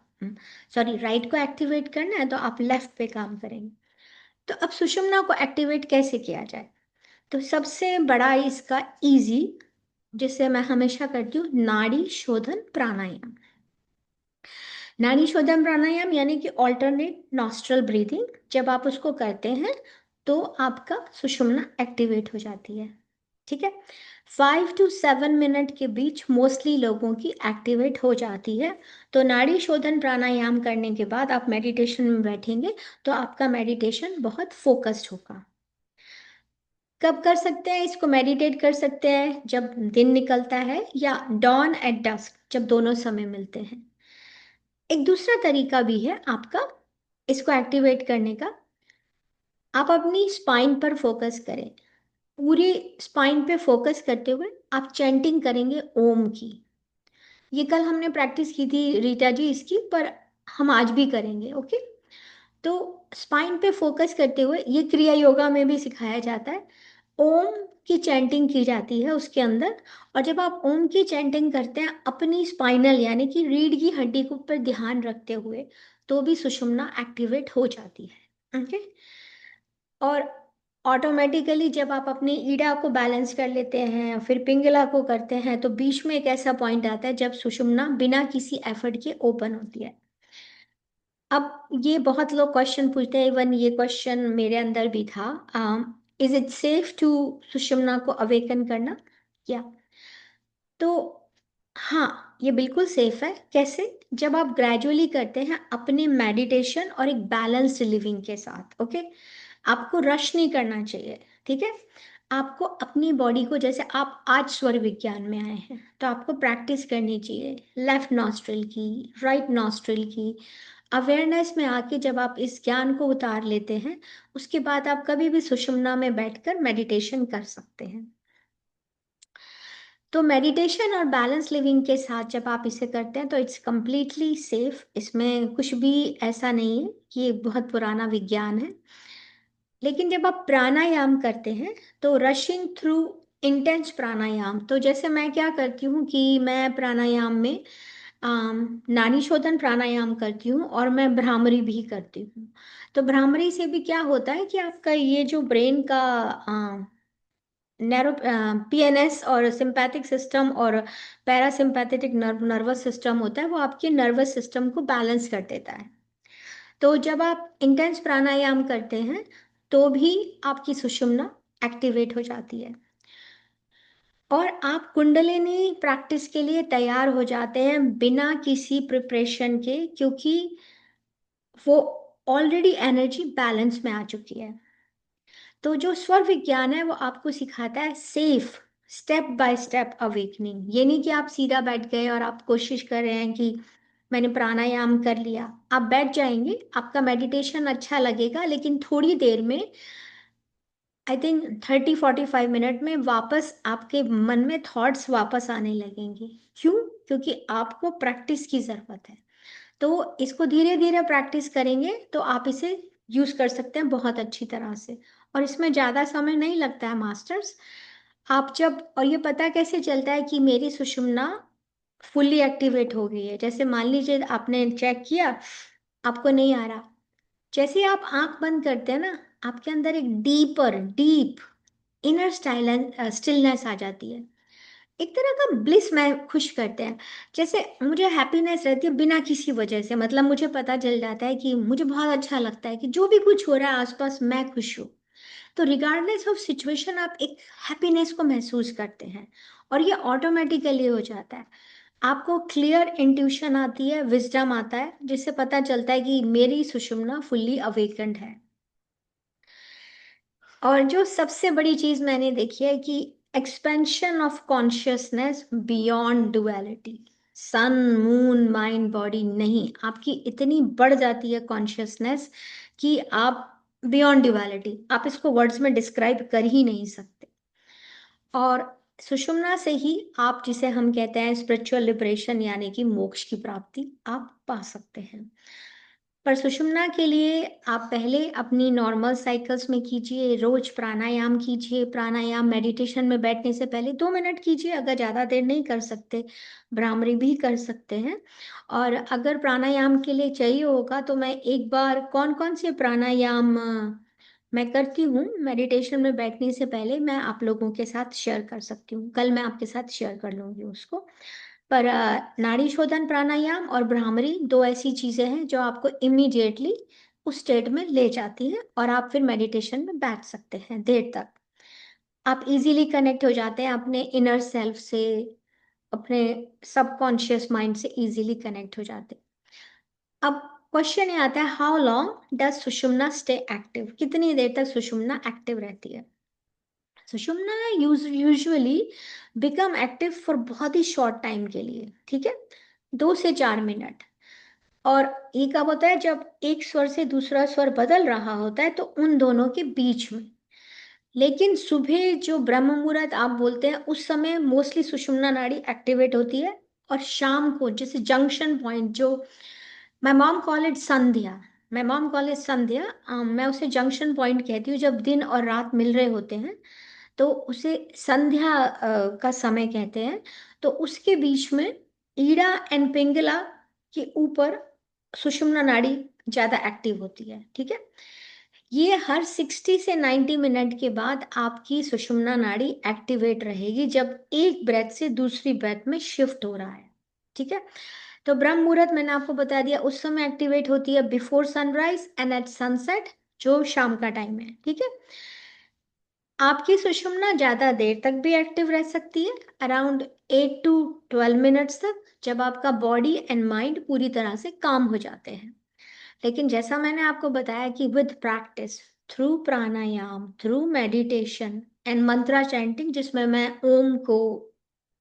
Speaker 1: सॉरी, राइट को एक्टिवेट करना है तो आप लेफ्ट पे काम करेंगे। तो अब सुषुम्ना को एक्टिवेट कैसे किया जाए? तो सबसे बड़ा इसका इजी, जिसे मैं हमेशा करती हूँ, नाड़ी शोधन प्राणायाम। नाड़ी शोधन प्राणायाम यानी कि ऑल्टरनेट नॉस्ट्रल ब्रीदिंग। जब आप उसको करते हैं तो आपका सुषुम्ना एक्टिवेट हो जाती है। ठीक है, 5 to 7 मिनट के बीच मोस्टली लोगों की एक्टिवेट हो जाती है। तो नाड़ी शोधन प्राणायाम करने के बाद आप मेडिटेशन में बैठेंगे तो आपका मेडिटेशन बहुत फोकस्ड होगा। कब कर सकते हैं इसको? मेडिटेट कर सकते हैं जब दिन निकलता है या डॉन एट डस्क, जब दोनों समय मिलते हैं। एक दूसरा तरीका भी है आपका इसको एक्टिवेट करने का। आप अपनी स्पाइन पर फोकस करें, पूरी स्पाइन पे फोकस करते हुए आप चैंटिंग करेंगे ओम की। ये कल हमने प्रैक्टिस की थी रीटा जी इसकी, पर हम आज भी करेंगे। ओके, तो स्पाइन पे फोकस करते हुए, ये क्रिया योगा में भी सिखाया जाता है, ओम की चैंटिंग की जाती है उसके अंदर। और जब आप ओम की चैंटिंग करते हैं अपनी स्पाइनल यानी कि रीढ़ की हड्डी को पर ध्यान रखते हुए, तो भी सुषुम्ना एक्टिवेट हो जाती है। ओके, और ऑटोमेटिकली जब आप अपनी ईड़ा को बैलेंस कर लेते हैं फिर पिंगला को करते हैं तो बीच में एक ऐसा पॉइंट आता है जब सुषुम्ना बिना किसी एफर्ट के ओपन होती है। अब ये बहुत लोग क्वेश्चन पूछते हैं, इवन ये क्वेश्चन मेरे अंदर भी था, इज इट सेफ टू सुषुम्ना को अवेकन करना? क्या? तो हाँ, ये बिल्कुल सेफ है। कैसे? जब आप ग्रेजुअली करते हैं अपने मेडिटेशन और एक बैलेंस्ड लिविंग के साथ। ओके, आपको रश नहीं करना चाहिए। ठीक है, आपको अपनी बॉडी को, जैसे आप आज स्वर विज्ञान में आए हैं तो आपको प्रैक्टिस करनी चाहिए लेफ्ट नॉस्ट्रिल की, राइट नॉस्ट्रिल की। अवेयरनेस में आके जब आप इस ज्ञान को उतार लेते हैं, उसके बाद आप कभी भी सुषुम्ना में बैठकर मेडिटेशन कर सकते हैं। तो मेडिटेशन और बैलेंस लिविंग के साथ जब आप इसे करते हैं तो इट्स कंप्लीटली सेफ, इसमें कुछ भी ऐसा नहीं है कि ये बहुत पुराना विज्ञान है। लेकिन जब आप प्राणायाम करते हैं तो रशिंग थ्रू इंटेंस प्राणायाम, तो जैसे मैं क्या करती हूँ कि मैं प्राणायाम में नाड़ी शोधन प्राणायाम करती हूँ और मैं भ्रामरी भी करती हूँ। तो भ्रामरी से भी क्या होता है कि आपका ये जो ब्रेन का नैरो पीएनएस और सिंपैथिक सिस्टम और पैरासिम्पैथेटिक नर्वस सिस्टम होता है, वो आपके नर्वस सिस्टम को बैलेंस कर देता है। तो जब आप इंटेंस प्राणायाम करते हैं तो भी आपकी सुषुम्ना एक्टिवेट हो जाती है और आप कुंडलिनी प्रैक्टिस के लिए तैयार हो जाते हैं बिना किसी प्रिपरेशन के, क्योंकि वो ऑलरेडी एनर्जी बैलेंस में आ चुकी है। तो जो स्वर विज्ञान है वो आपको सिखाता है safe step by step awakening. ये नहीं कि आप सीधा बैठ गए और आप कोशिश कर रहे हैं कि मैंने प्राणायाम कर लिया। आप बैठ जाएंगे, आपका मेडिटेशन अच्छा लगेगा, लेकिन थोड़ी देर में, आई थिंक 30-45 मिनट में, वापस आपके मन में थॉट्स वापस आने लगेंगे। क्यों? क्योंकि आपको प्रैक्टिस की ज़रूरत है। तो इसको धीरे धीरे प्रैक्टिस करेंगे तो आप इसे यूज कर सकते हैं बहुत अच्छी तरह से, और इसमें ज़्यादा समय नहीं लगता है मास्टर्स। आप जब, और ये पता कैसे चलता है कि मेरी सुषुम्ना फुल्ली एक्टिवेट हो गई है? जैसे मान लीजिए आपने चेक किया, आपको नहीं आ रहा, जैसे ही आप आंख बंद करते हैं ना, आपके अंदर एक डीप इनर स्टिलनेस आ जाती है। एक तरह का ब्लिस में खुश करते हैं। जैसे मुझे हैप्पीनेस रहती है बिना किसी वजह से, मतलब मुझे पता चल जाता है कि मुझे बहुत अच्छा लगता है कि जो भी कुछ हो रहा है आसपास मैं खुश हूँ। तो रिगार्डलेस ऑफ सिचुएशन आप एक हैप्पीनेस को महसूस करते हैं और ये ऑटोमेटिकली हो जाता है। आपको क्लियर इंट्यूशन आती है, विजडम आता है, जिससे पता चलता है कि मेरी सुषुम्ना फुल्ली अवेकेंड है। और जो सबसे बड़ी चीज मैंने देखी है कि expansion of consciousness beyond duality. Sun moon mind body नहीं, आपकी इतनी बढ़ जाती है कॉन्शियसनेस कि आप बियॉन्ड ड्युअलिटी, आप इसको वर्ड्स में डिस्क्राइब कर ही नहीं सकते। और सुषुम्ना से ही आप, जिसे हम कहते हैं स्पिरिचुअल लिबरेशन यानी कि मोक्ष की प्राप्ति, आप पा सकते हैं। पर सुषुम्ना के लिए आप पहले अपनी नॉर्मल साइकिल्स में कीजिए, रोज प्राणायाम कीजिए। प्राणायाम मेडिटेशन में बैठने से पहले 2 मिनट कीजिए, अगर ज़्यादा देर नहीं कर सकते भ्रामरी भी कर सकते हैं। और अगर प्राणायाम के लिए चाहिए होगा तो मैं एक बार कौन कौन से प्राणायाम मैं करती हूँ मेडिटेशन में बैठने से पहले, मैं आप लोगों के साथ शेयर कर सकती हूँ। कल मैं आपके साथ शेयर कर लूँगी उसको। पर नाड़ी शोधन प्राणायाम और भ्रामरी दो ऐसी चीजें हैं जो आपको इमीडिएटली उस स्टेट में ले जाती हैं, और आप फिर मेडिटेशन में बैठ सकते हैं देर तक। आप इजीली कनेक्ट हो जाते हैं अपने इनर सेल्फ से, अपने सबकॉन्शियस माइंड से इजीली कनेक्ट हो जाते हैं। अब क्वेश्चन ये आता है, how long does sushumna stay active? कितनी देर तक सुषुम्ना एक्टिव रहती है? Sushumna usually become active for बहुत ही शॉर्ट टाइम के लिए, ठीक है, 2 से 4 मिनट। और ये कब होता है? जब एक स्वर से दूसरा स्वर बदल रहा होता है, तो उन दोनों के बीच में। लेकिन सुबह जो ब्रह्म मुहूर्त आप बोलते हैं, उस समय मोस्टली सुषुम्ना नाड़ी एक्टिवेट होती है। और शाम को जैसे जंक्शन पॉइंट, जो my mom call it sandhya, my mom call it sandhya, मैं उसे जंक्शन पॉइंट कहती हूँ। जब दिन और रात मिल रहे होते हैं तो उसे संध्या का समय कहते हैं। तो उसके बीच में ईड़ा एंड पिंगला के ऊपर सुषुम्ना नाड़ी ज्यादा एक्टिव होती है, ठीक है। ये हर 60 से 90 मिनट के बाद आपकी सुषुम्ना नाड़ी एक्टिवेट रहेगी, जब एक ब्रेथ से दूसरी ब्रेथ में शिफ्ट हो रहा है, ठीक है। तो ब्रह्म मुहूर्त मैंने आपको बता दिया, उस समय एक्टिवेट होती है before sunrise and at sunset, जो शाम का टाइम है, ठीक है। आपकी सुषुम्ना ज्यादा देर तक भी एक्टिव रह सकती है, अराउंड 8 to 12 मिनट्स तक, जब आपका बॉडी एंड माइंड पूरी तरह से काम हो जाते हैं। लेकिन जैसा मैंने आपको बताया कि with practice, through pranayama, through meditation and Mantra chanting, जिसमें मैं ओम को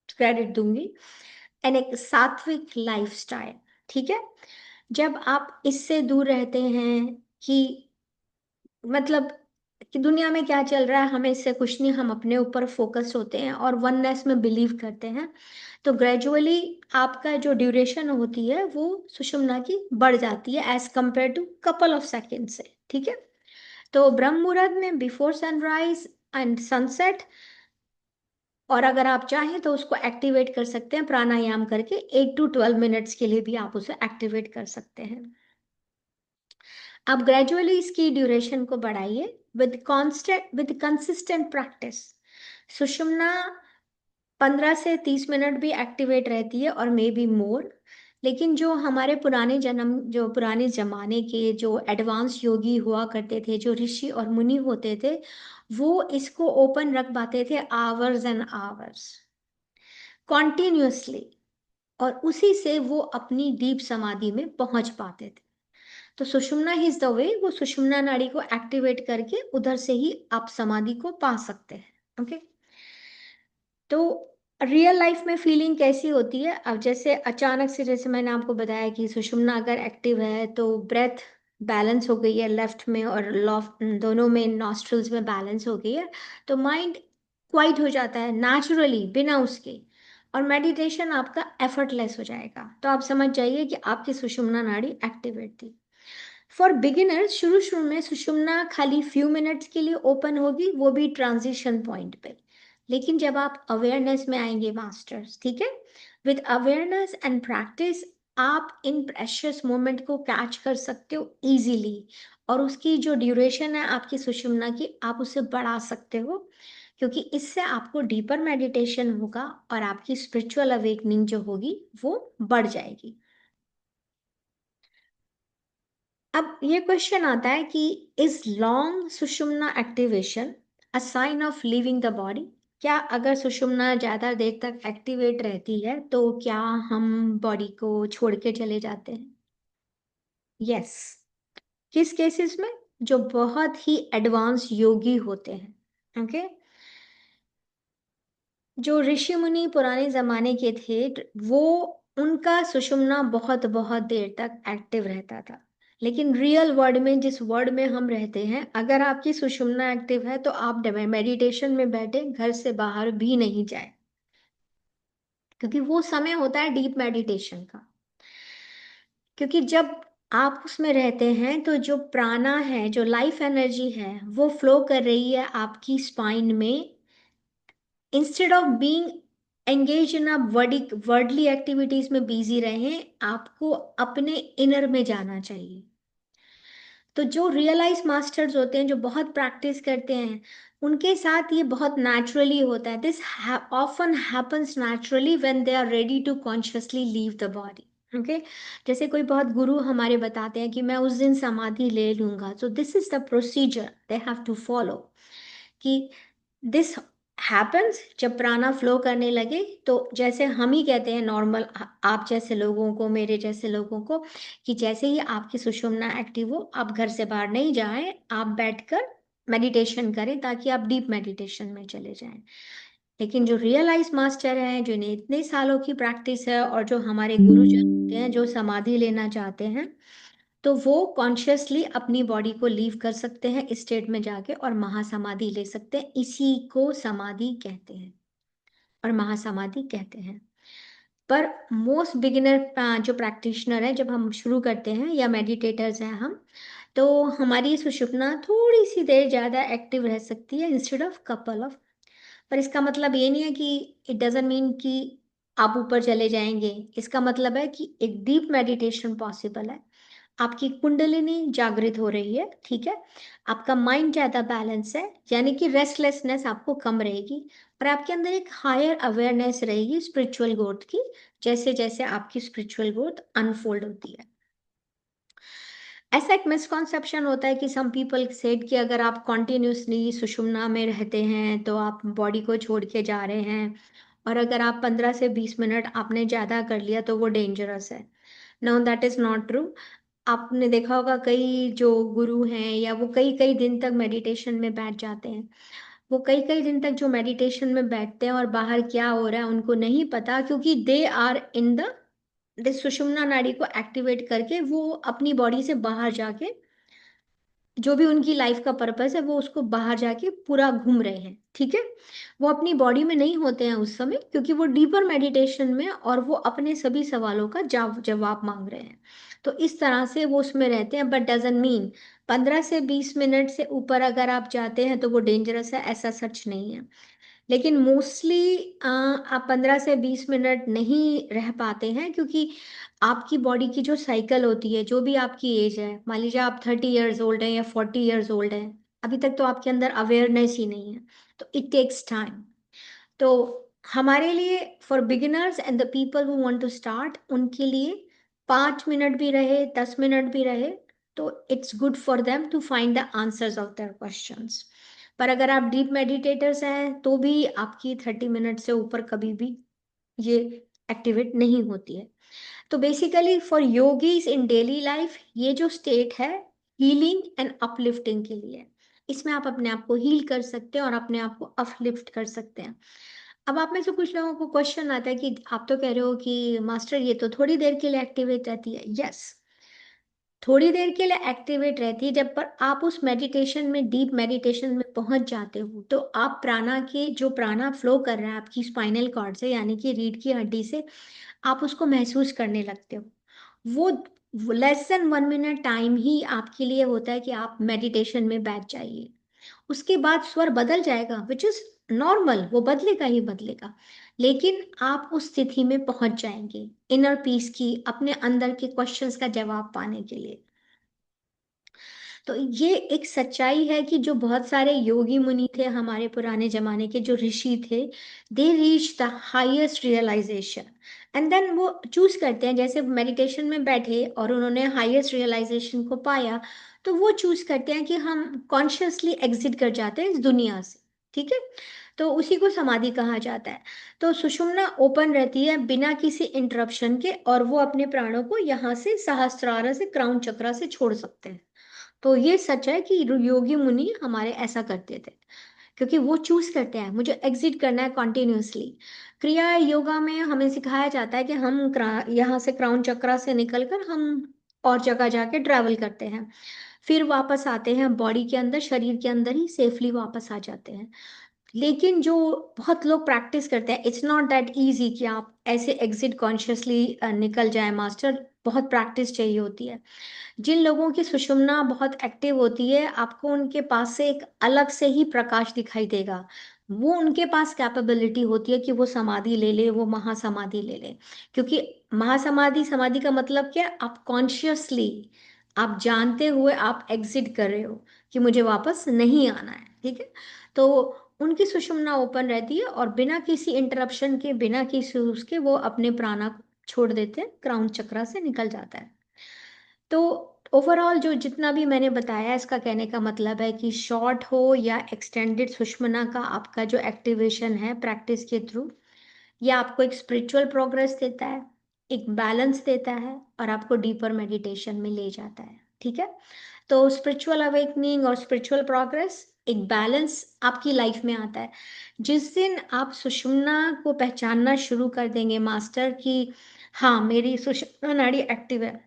Speaker 1: क्रेडिट दूंगी, एंड एक सात्विक लाइफस्टाइल, ठीक है। जब आप इससे दूर रहते हैं कि मतलब कि दुनिया में क्या चल रहा है हमें इससे कुछ नहीं, हम अपने ऊपर फोकस होते हैं और वननेस में बिलीव करते हैं, तो ग्रेजुअली आपका जो ड्यूरेशन होती है वो सुषुम्ना की बढ़ जाती है as compare to couple of second से, ठीक है। तो ब्रह्म मुहूर्त में बिफोर सनराइज एंड सनसेट, और अगर आप चाहें तो उसको एक्टिवेट कर सकते हैं प्राणायाम करके, 8 to 12 मिनट्स के लिए भी आप उसे एक्टिवेट कर सकते हैं। आप ग्रेजुअली इसकी ड्यूरेशन को बढ़ाइए विद कंसिस्टेंट प्रैक्टिस। सुषुम्ना 15 से 30 मिनट भी एक्टिवेट रहती है और मे बी मोर। लेकिन जो हमारे पुराने जमाने के जो एडवांस योगी हुआ करते थे, जो ऋषि और मुनि होते थे, वो इसको ओपन रख पाते थे आवर्स एंड आवर्स कॉन्टिन्यूसली, और उसी से वो अपनी डीप समाधि में पहुंच पाते थे। तो सुषुम्ना इज द वे, वो सुषुम्ना नाड़ी को एक्टिवेट करके उधर से ही आप समाधि को पा सकते हैं, ओके। तो रियल लाइफ में फीलिंग कैसी होती है? अब जैसे अचानक से, जैसे मैंने आपको बताया कि सुषुम्ना अगर एक्टिव है तो ब्रेथ बैलेंस हो गई है लेफ्ट में और लॉफ्ट, दोनों में नॉस्ट्रल्स में बैलेंस हो गई है, तो माइंड क्वाइट हो जाता है नेचुरली बिना उसके, और मेडिटेशन आपका एफर्टलेस हो जाएगा। तो आप समझ जाइए कि आपकी सुषुम्ना नाड़ी एक्टिवेट थी। फॉर बिगिनर्स, शुरू शुरू में सुषुम्ना खाली फ्यू मिनट्स के लिए ओपन होगी, वो भी ट्रांजिशन पॉइंट पे। लेकिन जब आप अवेयरनेस में आएंगे मास्टर्स, ठीक है, विद अवेयरनेस एंड प्रैक्टिस, आप इन प्रेशियस मोमेंट को कैच कर सकते हो इजीली, और उसकी जो ड्यूरेशन है आपकी सुषुम्ना की, आप उसे बढ़ा सकते हो, क्योंकि इससे आपको डीपर मेडिटेशन होगा और आपकी स्पिरिचुअल अवेकनिंग जो होगी वो बढ़ जाएगी। अब ये क्वेश्चन आता है कि is long sushumna activation a sign of leaving the body? क्या अगर सुषुम्ना ज्यादा देर तक एक्टिवेट रहती है तो क्या हम बॉडी को छोड़ के चले जाते हैं? यस। किस केसेस में? जो बहुत ही एडवांस योगी होते हैं, ओके। जो ऋषि मुनि पुराने जमाने के थे, वो उनका सुषुम्ना बहुत बहुत देर तक एक्टिव रहता था। लेकिन रियल वर्ल्ड में, जिस वर्ल्ड में हम रहते हैं, अगर आपकी सुषुम्ना एक्टिव है तो आप मेडिटेशन में बैठे, घर से बाहर भी नहीं जाए, क्योंकि वो समय होता है डीप मेडिटेशन का। क्योंकि जब आप उसमें रहते हैं तो जो प्राणा है, जो लाइफ एनर्जी है, वो फ्लो कर रही है आपकी स्पाइन में। Instead of being engage in आप वर्डली एक्टिविटीज में बिजी रहें, आपको अपने इनर में जाना चाहिए। तो जो रियलाइज मास्टर्स होते हैं, जो बहुत प्रैक्टिस करते हैं, उनके साथ ये बहुत नेचुरली होता है। This often happens naturally when they are ready to consciously leave the body. Okay, जैसे कोई बहुत गुरु हमारे बताते हैं कि मैं उस दिन समाधि ले लूंगा, तो this is the procedure they have to follow. कि दिस हैपन्स जब प्राणा फ्लो करने लगे, तो जैसे हम ही कहते हैं नॉर्मल, आप जैसे लोगों को, मेरे जैसे लोगों को, कि जैसे ही आपकी सुषुम्ना एक्टिव हो, आप घर से बाहर नहीं जाएं, आप बैठकर मेडिटेशन करें ताकि आप डीप मेडिटेशन में चले जाएं। लेकिन जो रियलाइज मास्टर हैं, जिन्हें इतने सालों की प्रैक्टिस है, और जो हमारे गुरुजन होते हैं जो समाधि लेना चाहते हैं, तो वो कॉन्शियसली अपनी बॉडी को लीव कर सकते हैं इस स्टेट में जाके, और महासमाधि ले सकते हैं। इसी को समाधि कहते हैं और महासमाधि कहते हैं। पर मोस्ट बिगिनर जो प्रैक्टिशनर है, जब हम शुरू करते हैं या मेडिटेटर्स हैं हम, तो हमारी सुषुप्ना थोड़ी सी देर ज़्यादा एक्टिव रह सकती है इंस्टेड ऑफ कपल ऑफ। पर इसका मतलब ये नहीं है कि इट डजेंट मीन कि आप ऊपर चले जाएंगे। इसका मतलब है कि एक डीप मेडिटेशन पॉसिबल है, आपकी कुंडलिनी जागृत हो रही है, ठीक है, आपका माइंड ज़्यादा बैलेंस है, यानी कि रेस्टलेसनेस आपको कम रहेगी, और आपके अंदर एक हायर अवेयरनेस रहेगी स्पिरिचुअल ग्रोथ की, जैसे जैसे आपकी स्पिरिचुअल ग्रोथ अनफोल्ड होती है। ऐसा एक मिसकॉन्सेप्शन होता है कि सम पीपल सेड कि अगर आप कॉन्टिन्यूसली सुषुम्ना में रहते हैं तो आप बॉडी को छोड़ के जा रहे हैं, और अगर आप 15 से 20 मिनट आपने ज़्यादा कर लिया तो वो डेंजरस है। No, that is not true. आपने देखा होगा कई जो गुरु हैं, या वो कई कई दिन तक मेडिटेशन में बैठ जाते हैं। वो कई कई दिन तक जो मेडिटेशन में बैठते हैं और बाहर क्या हो रहा है उनको नहीं पता, क्योंकि दे आर इन द सुषुम्ना नाड़ी को एक्टिवेट करके वो अपनी बॉडी से बाहर जाके, जो भी उनकी लाइफ का पर्पस है, वो उसको बाहर जाके पूरा घूम रहे हैं, ठीक है। वो अपनी बॉडी में नहीं होते हैं उस समय, क्योंकि वो डीपर मेडिटेशन में, और वो अपने सभी सवालों का जवाब मांग रहे हैं। तो इस तरह से वो उसमें रहते हैं, बट डजन मीन 15 से 20 मिनट से ऊपर अगर आप जाते हैं तो वो डेंजरस है, ऐसा सच नहीं है। लेकिन मोस्टली आप 15 से 20 मिनट नहीं रह पाते हैं, क्योंकि आपकी बॉडी की जो साइकिल होती है, जो भी आपकी एज है, मान लीजिए आप 30 ईयर्स ओल्ड हैं या 40 ईयर्स ओल्ड हैं, अभी तक तो आपके अंदर अवेयरनेस ही नहीं है, तो इट टेक्स टाइम। तो हमारे लिए, for beginners and the people who want to start, उनके लिए 5 मिनट भी रहे, 10 मिनट भी रहे, तो it's good for them to find the answers of their questions. पर अगर आप डीप मेडिटेटर्स हैं तो भी आपकी 30 मिनट से ऊपर कभी भी ये एक्टिवेट नहीं होती है। तो basically for yogis in daily life, ये जो स्टेट है, हीलिंग एंड अपलिफ्टिंग के लिए है। इसमें आप अपने आप को हील कर सकते हैं और अपने आप को अपलिफ्ट कर सकते हैं। अब आप में से कुछ लोगों को क्वेश्चन आता है कि आप तो कह रहे हो कि मास्टर ये तो थोड़ी देर के लिए एक्टिवेट रहती है। यस, थोड़ी देर के लिए एक्टिवेट रहती है, जब पर आप उस मेडिटेशन में, डीप मेडिटेशन में पहुंच जाते हो, तो आप प्राणा के, जो प्राणा फ्लो कर रहा है आपकी स्पाइनल कॉर्ड से, यानी कि रीढ़ की हड्डी से, आप उसको महसूस करने लगते हो। वो लेस देन 1 मिनट टाइम ही आपके लिए होता है कि आप मेडिटेशन में बैठ जाइए। उसके बाद स्वर बदल जाएगा, विच इज नॉर्मल, वो बदलेगा ही बदलेगा, लेकिन आप उस स्थिति में पहुंच जाएंगे इनर पीस की, अपने अंदर के क्वेश्चंस का जवाब पाने के लिए। तो ये एक सच्चाई है कि जो बहुत सारे योगी मुनि थे हमारे पुराने जमाने के, जो ऋषि थे, they reach the highest realisation, and then वो चूज करते हैं, जैसे मेडिटेशन में बैठे और उन्होंने हाईएस्ट रियलाइजेशन को पाया, तो वो चूज करते हैं कि हम कॉन्शियसली एग्जिट कर जाते हैं इस दुनिया से, ठीक है। तो उसी को समाधि कहा जाता है। तो सुषुम्ना ओपन रहती है बिना किसी इंटरप्शन के, और वो अपने प्राणों को यहाँ से सहस्त्रार से, क्राउन चक्रा से छोड़ सकते हैं। तो ये सच है कि योगी मुनि हमारे ऐसा करते थे, क्योंकि वो चूज करते हैं मुझे एग्जिट करना है कॉन्टिन्यूसली। क्रिया योगा में हमें सिखाया जाता है कि हम यहाँ से क्राउन चक्रा से निकलकर हम और जगह जाके ट्रैवल करते हैं, फिर वापस आते हैं बॉडी के अंदर, शरीर के अंदर ही सेफली वापस आ जाते हैं। लेकिन जो बहुत लोग प्रैक्टिस करते हैं, इट्स नॉट दैट इजी कि आप ऐसे एग्जिट कॉन्शियसली निकल जाए मास्टर, बहुत प्रैक्टिस चाहिए होती है। जिन लोगों की सुषुम्ना बहुत एक्टिव होती है, आपको उनके पास से एक अलग से ही प्रकाश दिखाई देगा। वो उनके पास कैपेबिलिटी होती है कि वो समाधि ले ले, वो महासमाधि ले ले। क्योंकि महासमाधि, समाधि का मतलब क्या है? आप कॉन्शियसली, आप जानते हुए आप एग्जिट कर रहे हो कि मुझे वापस नहीं आना है, ठीक है। तो उनकी सुषुम्ना ओपन रहती है और बिना किसी इंटरप्शन के, बिना किसी उसके, वो अपने प्राणा को छोड़ देते हैं, क्राउन चक्रा से निकल जाता है। तो ओवरऑल जो जितना भी मैंने बताया, इसका कहने का मतलब है कि शॉर्ट हो या एक्सटेंडेड सुषुम्ना का आपका जो एक्टिवेशन है प्रैक्टिस के थ्रू, ये आपको एक स्पिरिचुअल प्रोग्रेस देता है, एक बैलेंस देता है, और आपको डीपर मेडिटेशन में ले जाता है, ठीक है। तो स्पिरिचुअल अवेकनिंग और स्पिरिचुअल प्रोग्रेस, एक बैलेंस आपकी लाइफ में आता है। जिस दिन आप सुषुम्ना को पहचानना शुरू कर देंगे मास्टर की, हाँ मेरी सुषुम्ना नाड़ी एक्टिव है,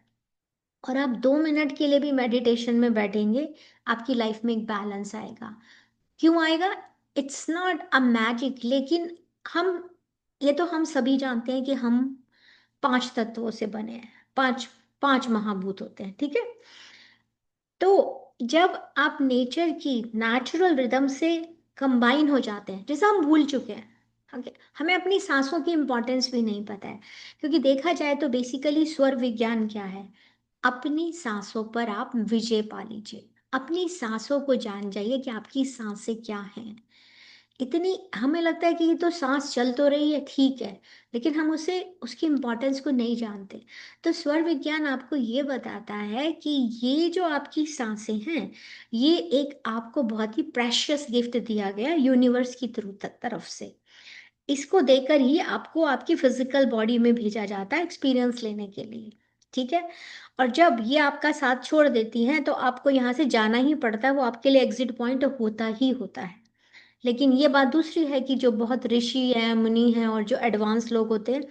Speaker 1: और आप 2 मिनट के लिए भी मेडिटेशन में बैठेंगे, आपकी लाइफ में एक बैलेंस आएगा। क्यों आएगा? इट्स नॉट अ मैजिक, लेकिन हम, ये तो हम सभी जानते हैं कि हम 5 तत्वों से बने हैं, पांच पांच महाभूत होते हैं, ठीक है। तो जब आप नेचर की नेचुरल रिदम से कंबाइन हो जाते हैं, जैसे हम भूल चुके हैं, ओके, हमें अपनी सांसों की इंपॉर्टेंस भी नहीं पता है। क्योंकि देखा जाए तो बेसिकली स्वर विज्ञान क्या है? अपनी सांसों पर आप विजय पा लीजिए, अपनी सांसों को जान जाइए कि आपकी सांसें क्या हैं। इतनी हमें लगता है कि ये तो सांस चल तो रही है, ठीक है, लेकिन हम उसे, उसकी इम्पोर्टेंस को नहीं जानते। तो स्वर विज्ञान आपको ये बताता है कि ये जो आपकी सांसें हैं, ये एक आपको बहुत ही प्रेशियस गिफ्ट दिया गया यूनिवर्स की तरफ से। इसको देकर ही आपको आपकी फिजिकल बॉडी में भेजा जाता है एक्सपीरियंस लेने के लिए, ठीक है। और जब ये आपका साथ छोड़ देती हैं तो आपको यहाँ से जाना ही पड़ता है, वो आपके लिए एग्जिट पॉइंट होता ही होता है। लेकिन ये बात दूसरी है कि जो बहुत ऋषि हैं, मुनि हैं, और जो एडवांस लोग होते हैं,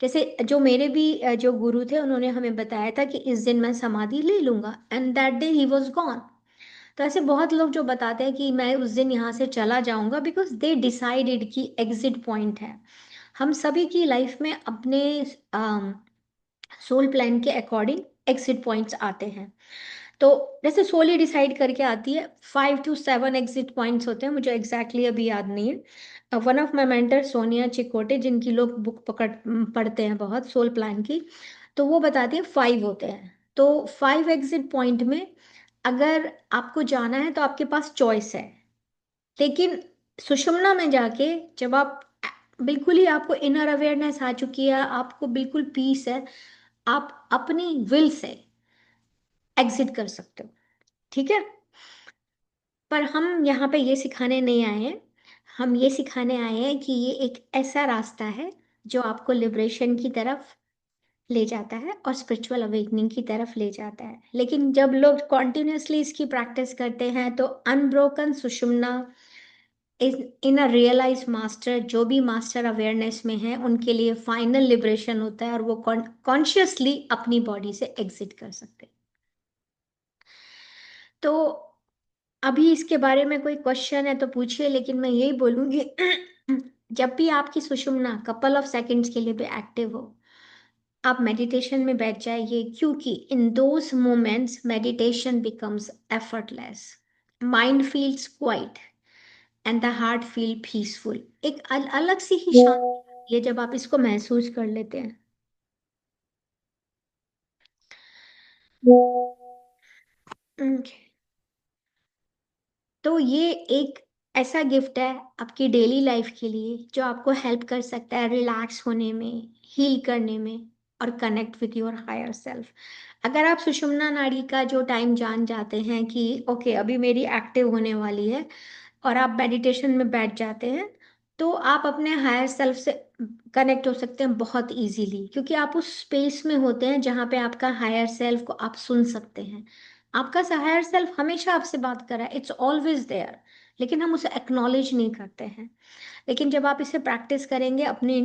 Speaker 1: जैसे जो मेरे भी जो गुरु थे, उन्होंने हमें बताया था कि इस दिन मैं समाधि ले लूंगा, and that day he was gone. तो ऐसे बहुत लोग जो बताते हैं कि मैं उस दिन यहाँ से चला जाऊंगा, बिकॉज दे डिसाइडेड कि एग्जिट पॉइंट है। हम सभी की लाइफ में अपने सोल प्लान के अकॉर्डिंग एग्जिट पॉइंट्स आते हैं। तो जैसे सोल ही डिसाइड करके आती है, 5 to 7 एग्जिट पॉइंट्स होते हैं, मुझे एग्जैक्टली अभी याद नहीं है। One of my mentor Sonia Chikote, जिनकी लोग बुक पढ़ते हैं बहुत सोल प्लान की, तो वो बताती है 5 होते हैं। तो 5 एग्जिट पॉइंट में अगर आपको जाना है तो आपके पास चॉइस है। लेकिन सुषुम्ना में जाके, जब आप बिल्कुल ही, आपको इनर अवेयरनेस आ चुकी है, आपको बिल्कुल पीस है, आप अपनी विल से एग्जिट कर सकते हो, ठीक है। पर हम यहाँ पे ये सिखाने नहीं आए हैं, हम ये सिखाने आए हैं कि ये एक ऐसा रास्ता है जो आपको लिबरेशन की तरफ ले जाता है और स्पिरिचुअल अवेकनिंग की तरफ ले जाता है। लेकिन जब लोग कॉन्टिन्यूसली इसकी प्रैक्टिस करते हैं तो अनब्रोकन सुषुम्ना इन अ रियलाइज मास्टर, जो भी मास्टर अवेयरनेस में है, उनके लिए फाइनल लिबरेशन होता है, और वो कॉन्शियसली अपनी बॉडी से एग्जिट कर सकते हैं। तो अभी इसके बारे में कोई क्वेश्चन है तो पूछिए, लेकिन मैं यही बोलूंगी जब भी आपकी सुषुम्ना कपल ऑफ सेकंड्स के लिए भी एक्टिव हो, आप मेडिटेशन में बैठ जाइए, क्योंकि in those moments meditation becomes effortless, mind feels quite, and the heart feel peaceful. एक अलग सी ही शांति आती है जब आप इसको महसूस कर लेते हैं। Okay. तो ये एक ऐसा गिफ्ट है आपकी डेली लाइफ के लिए, जो आपको हेल्प कर सकता है रिलैक्स होने में, हील करने में, और connect with your higher self. अगर आप सुषुम्ना नाड़ी का जो टाइम जान जाते हैं कि ओके अभी मेरी एक्टिव होने वाली है, और आप मेडिटेशन में बैठ जाते हैं, तो आप अपने हायर सेल्फ से कनेक्ट हो सकते हैं बहुत इजीली, क्योंकि आप उस स्पेस में होते हैं जहाँ पे आपका हायर सेल्फ को आप सुन सकते हैं। आपका हायर सेल्फ हमेशा आपसे बात कर रहा है, इट्स ऑलवेज देयर, लेकिन हम उसे एक्नॉलेज नहीं करते हैं। लेकिन जब आप इसे प्रैक्टिस करेंगे अपनी,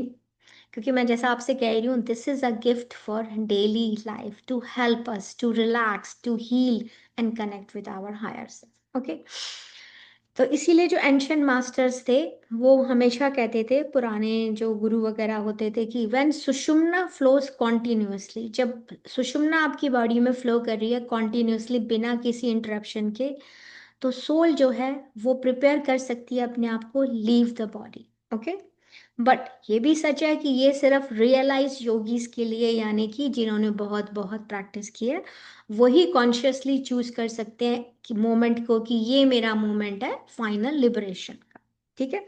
Speaker 1: क्योंकि मैं जैसा आपसे कह रही हूँ, this is a gift for daily life to help us to relax, to heal, and connect with our higher self, okay. तो इसीलिए जो एंशियंट मास्टर्स थे वो हमेशा कहते थे, पुराने जो गुरु वगैरह होते थे, कि व्हेन सुषुम्ना फ्लोज कॉन्टिन्यूअसली, जब सुषुम्ना आपकी बॉडी में फ्लो कर रही है कॉन्टिन्यूअसली बिना किसी इंटरप्शन के, तो सोल जो है वो प्रिपेयर कर सकती है अपने आप को leave the body. Okay, but ये भी सच है कि ये सिर्फ रियलाइज योगीज के लिए, यानी कि जिन्होंने बहुत बहुत प्रैक्टिस की है, वही कॉन्शियसली चूज कर सकते हैं कि मोमेंट को, कि ये मेरा मोमेंट है फाइनल लिबरेशन का। ठीक है,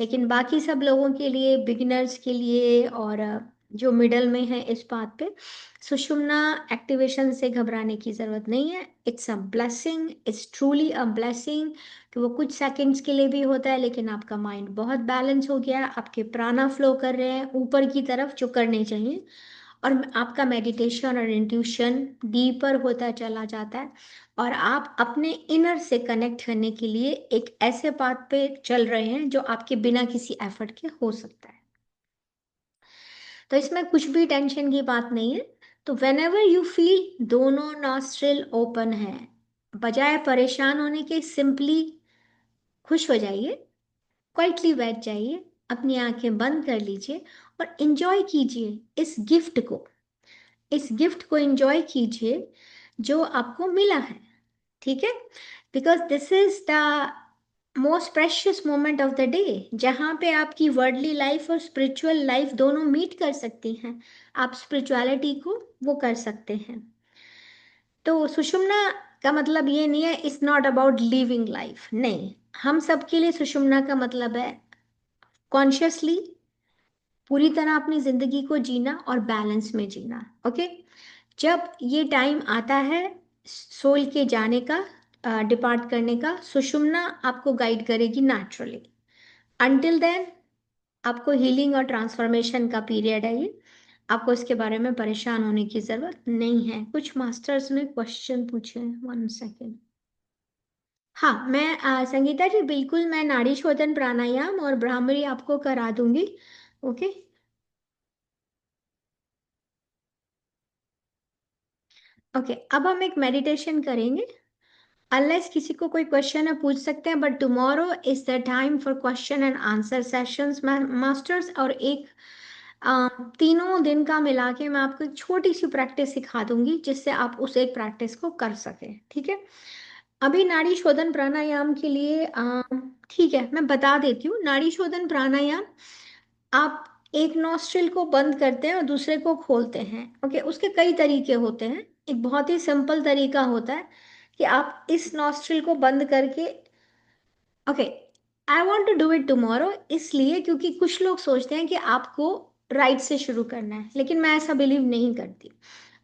Speaker 1: लेकिन बाकी सब लोगों के लिए, बिगिनर्स के लिए और जो मिडल में है इस बात पे, सुषुम्ना एक्टिवेशन से घबराने की जरूरत नहीं है। It's a blessing, it's truly a blessing, कि वो कुछ सेकंड्स के लिए भी होता है, लेकिन आपका माइंड बहुत बैलेंस हो गया है, आपके प्राणा फ्लो कर रहे हैं ऊपर की तरफ जो करने चाहिए, और आपका मेडिटेशन और इंट्यूशन डीपर होता चला जाता है, और आप अपने इनर से कनेक्ट करने के लिए एक ऐसे पाथ पे चल रहे हैं जो आपके बिना किसी एफर्ट के हो सकता है। तो इसमें कुछ भी टेंशन की बात नहीं है। तो वेन एवर यू फील दोनों नॉस्ट्रिल ओपन है, बजाय परेशान होने के सिंपली खुश हो जाइए, क्वाइटली बैठ जाइए, अपनी आंखें बंद कर लीजिए और एंजॉय कीजिए इस गिफ्ट को, इस गिफ्ट को एंजॉय कीजिए जो आपको मिला है। ठीक है, because this is the most precious moment of the day, जहाँ पे आपकी वर्ल्डली लाइफ और स्पिरिचुअल लाइफ दोनों मीट कर सकती हैं, आप स्पिरिचुअलिटी को वो कर सकते हैं। तो सुषुम्ना का मतलब ये नहीं है it's not about living life, नहीं, हम सबके लिए सुषुम्ना का मतलब है कॉन्शियसली पूरी तरह अपनी जिंदगी को जीना और बैलेंस में जीना। ओके, जब ये टाइम आता है सोल के जाने का, डिपार्ट करने का, सुषुम्ना आपको गाइड करेगी नेचुरली। अंटिल देन आपको हीलिंग और ट्रांसफॉर्मेशन का पीरियड है ये, आपको इसके बारे में परेशान होने की जरूरत नहीं है। कुछ मास्टर्स ने क्वेश्चन पूछे, 1 सेकेंड। हाँ, मैं संगीता जी बिल्कुल, मैं नाड़ी शोधन प्राणायाम और भ्रामरी आपको करा दूंगी। ओके, ओके, अब हम एक मेडिटेशन करेंगे। अनलेस किसी को कोई क्वेश्चन है पूछ सकते हैं, but tomorrow is the time for question and answer sessions masters. और एक तीनों दिन का मिला के मैं आपको एक छोटी सी प्रैक्टिस सिखा दूंगी जिससे आप उस एक प्रैक्टिस को कर सकें। ठीक है, अभी नाड़ी शोधन प्राणायाम के लिए ठीक है, मैं बता देती हूँ। नाड़ी शोधन प्राणायाम, आप एक नॉस्ट्रिल को बंद करते हैं और दूसरे को खोलते हैं। ओके, उसके कई तरीके होते हैं। एक बहुत ही सिंपल तरीका होता है कि आप इस नॉस्ट्रिल को बंद करके, okay, I want to do it tomorrow, इसलिए क्योंकि कुछ लोग सोचते हैं कि आपको राइट से शुरू करना है, लेकिन मैं ऐसा बिलीव नहीं करती।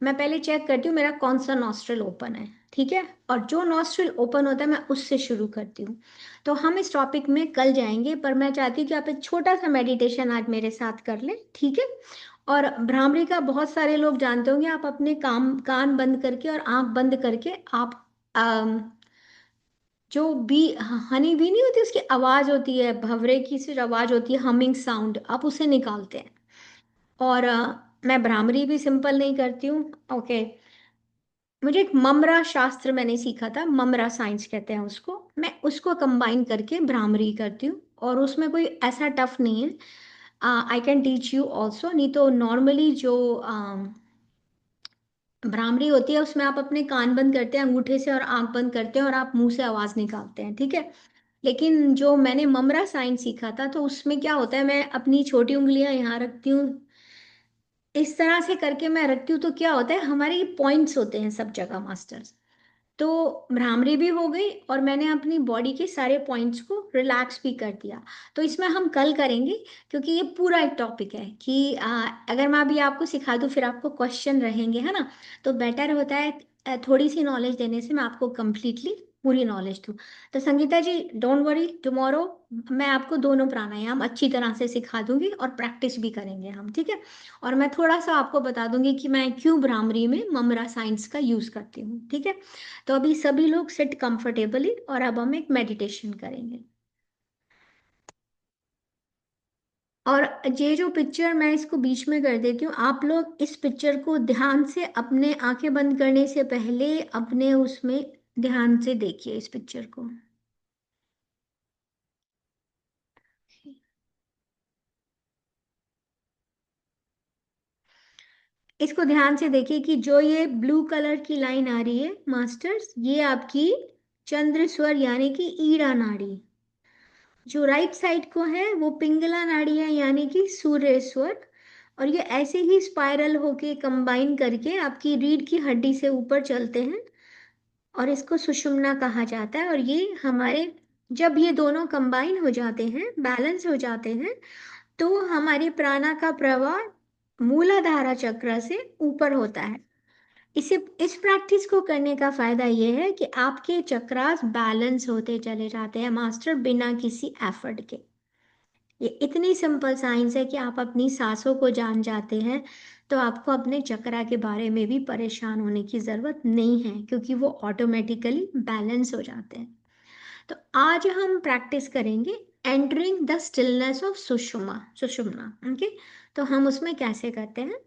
Speaker 1: मैं पहले चेक करती हूँ मेरा कौन सा नॉस्ट्रल ओपन है, ठीक है, और जो नॉस्ट्रल ओपन होता है मैं उससे शुरू करती हूँ। तो हम इस टॉपिक में कल जाएंगे, पर मैं चाहती हूँ कि आप एक छोटा सा मेडिटेशन आज मेरे साथ कर लें। ठीक है, और भ्रामरी का बहुत सारे लोग जानते होंगे, आप अपने काम कान बंद करके और आंख बंद करके आप जो बी, हनी बी नहीं होती, उसकी आवाज होती है, भंवरे की सी आवाज होती है, हमिंग साउंड, आप उसे निकालते हैं। और मैं भ्रामरी भी सिंपल नहीं करती हूँ। ओके, मुझे एक ममरा शास्त्र मैंने सीखा था, ममरा साइंस कहते हैं उसको, मैं उसको कंबाइन करके भ्रामरी करती हूँ, और उसमें कोई ऐसा टफ नहीं है। I can teach you also. नहीं तो नॉर्मली जो भ्रामरी होती है उसमें आप अपने कान बंद करते हैं अंगूठे से और आंख बंद करते हैं और आप मुंह से आवाज निकालते हैं। ठीक है, लेकिन जो मैंने ममरा साइंस सीखा था तो उसमें क्या होता है, मैं अपनी छोटी उंगलियां यहाँ रखती हूँ, इस तरह से करके मैं रखती हूँ, तो क्या होता है, हमारे पॉइंट्स होते हैं सब जगह मास्टर्स। तो भ्रामरी भी हो गई और मैंने अपनी बॉडी के सारे पॉइंट्स को रिलैक्स भी कर दिया। तो इसमें हम कल करेंगे, क्योंकि ये पूरा एक टॉपिक है कि अगर मैं अभी आपको सिखा दूँ फिर आपको क्वेश्चन रहेंगे, है ना, तो बेटर होता है थोड़ी सी नॉलेज देने से मैं आपको कंप्लीटली पूरी नॉलेज दूँ। तो संगीता जी डोंट वरी, टुमारो मैं आपको दोनों प्राणायाम अच्छी तरह से सिखा दूंगी और प्रैक्टिस भी करेंगे हम। ठीक है, और मैं थोड़ा सा आपको बता दूंगी कि मैं क्यों भ्रामरी में ममरा साइंस का यूज करती हूँ। ठीक है, तो अभी सभी लोग सिट कंफर्टेबली और अब हम एक मेडिटेशन करेंगे। और ये जो पिक्चर मैं इसको बीच में कर देती हूँ, आप लोग इस पिक्चर को ध्यान से अपने आंखें बंद करने से पहले अपने उसमें ध्यान से देखिए इस पिक्चर को। इसको ध्यान से देखिए कि जो ये ब्लू कलर की लाइन आ रही है मास्टर्स, ये आपकी चंद्र स्वर यानी कि ईड़ा नाड़ी। जो राइट साइड को है वो पिंगला नाड़ी है यानी कि सूर्य स्वर। और ये ऐसे ही स्पाइरल होके कंबाइन करके आपकी रीढ़ की हड्डी से ऊपर चलते हैं और इसको सुषुम्ना कहा जाता है। और ये हमारे, जब ये दोनों कंबाइन हो जाते हैं, बैलेंस हो जाते हैं, तो हमारे प्राणा का प्रवाह मूलाधारा चक्र से ऊपर होता है। इसे, इस प्रैक्टिस को करने का फायदा यह है कि आपके चक्रास बैलेंस होते चले जाते हैं मास्टर, बिना किसी एफर्ट के। ये इतनी सिंपल साइंस है कि आप अपनी सांसों को जान जाते हैं तो आपको अपने चक्रा के बारे में भी परेशान होने की जरूरत नहीं है, क्योंकि वो ऑटोमेटिकली बैलेंस हो जाते हैं। तो आज हम प्रैक्टिस करेंगे entering the stillness of sushumna sushumna. Okay, तो हम उसमें कैसे करते हैं?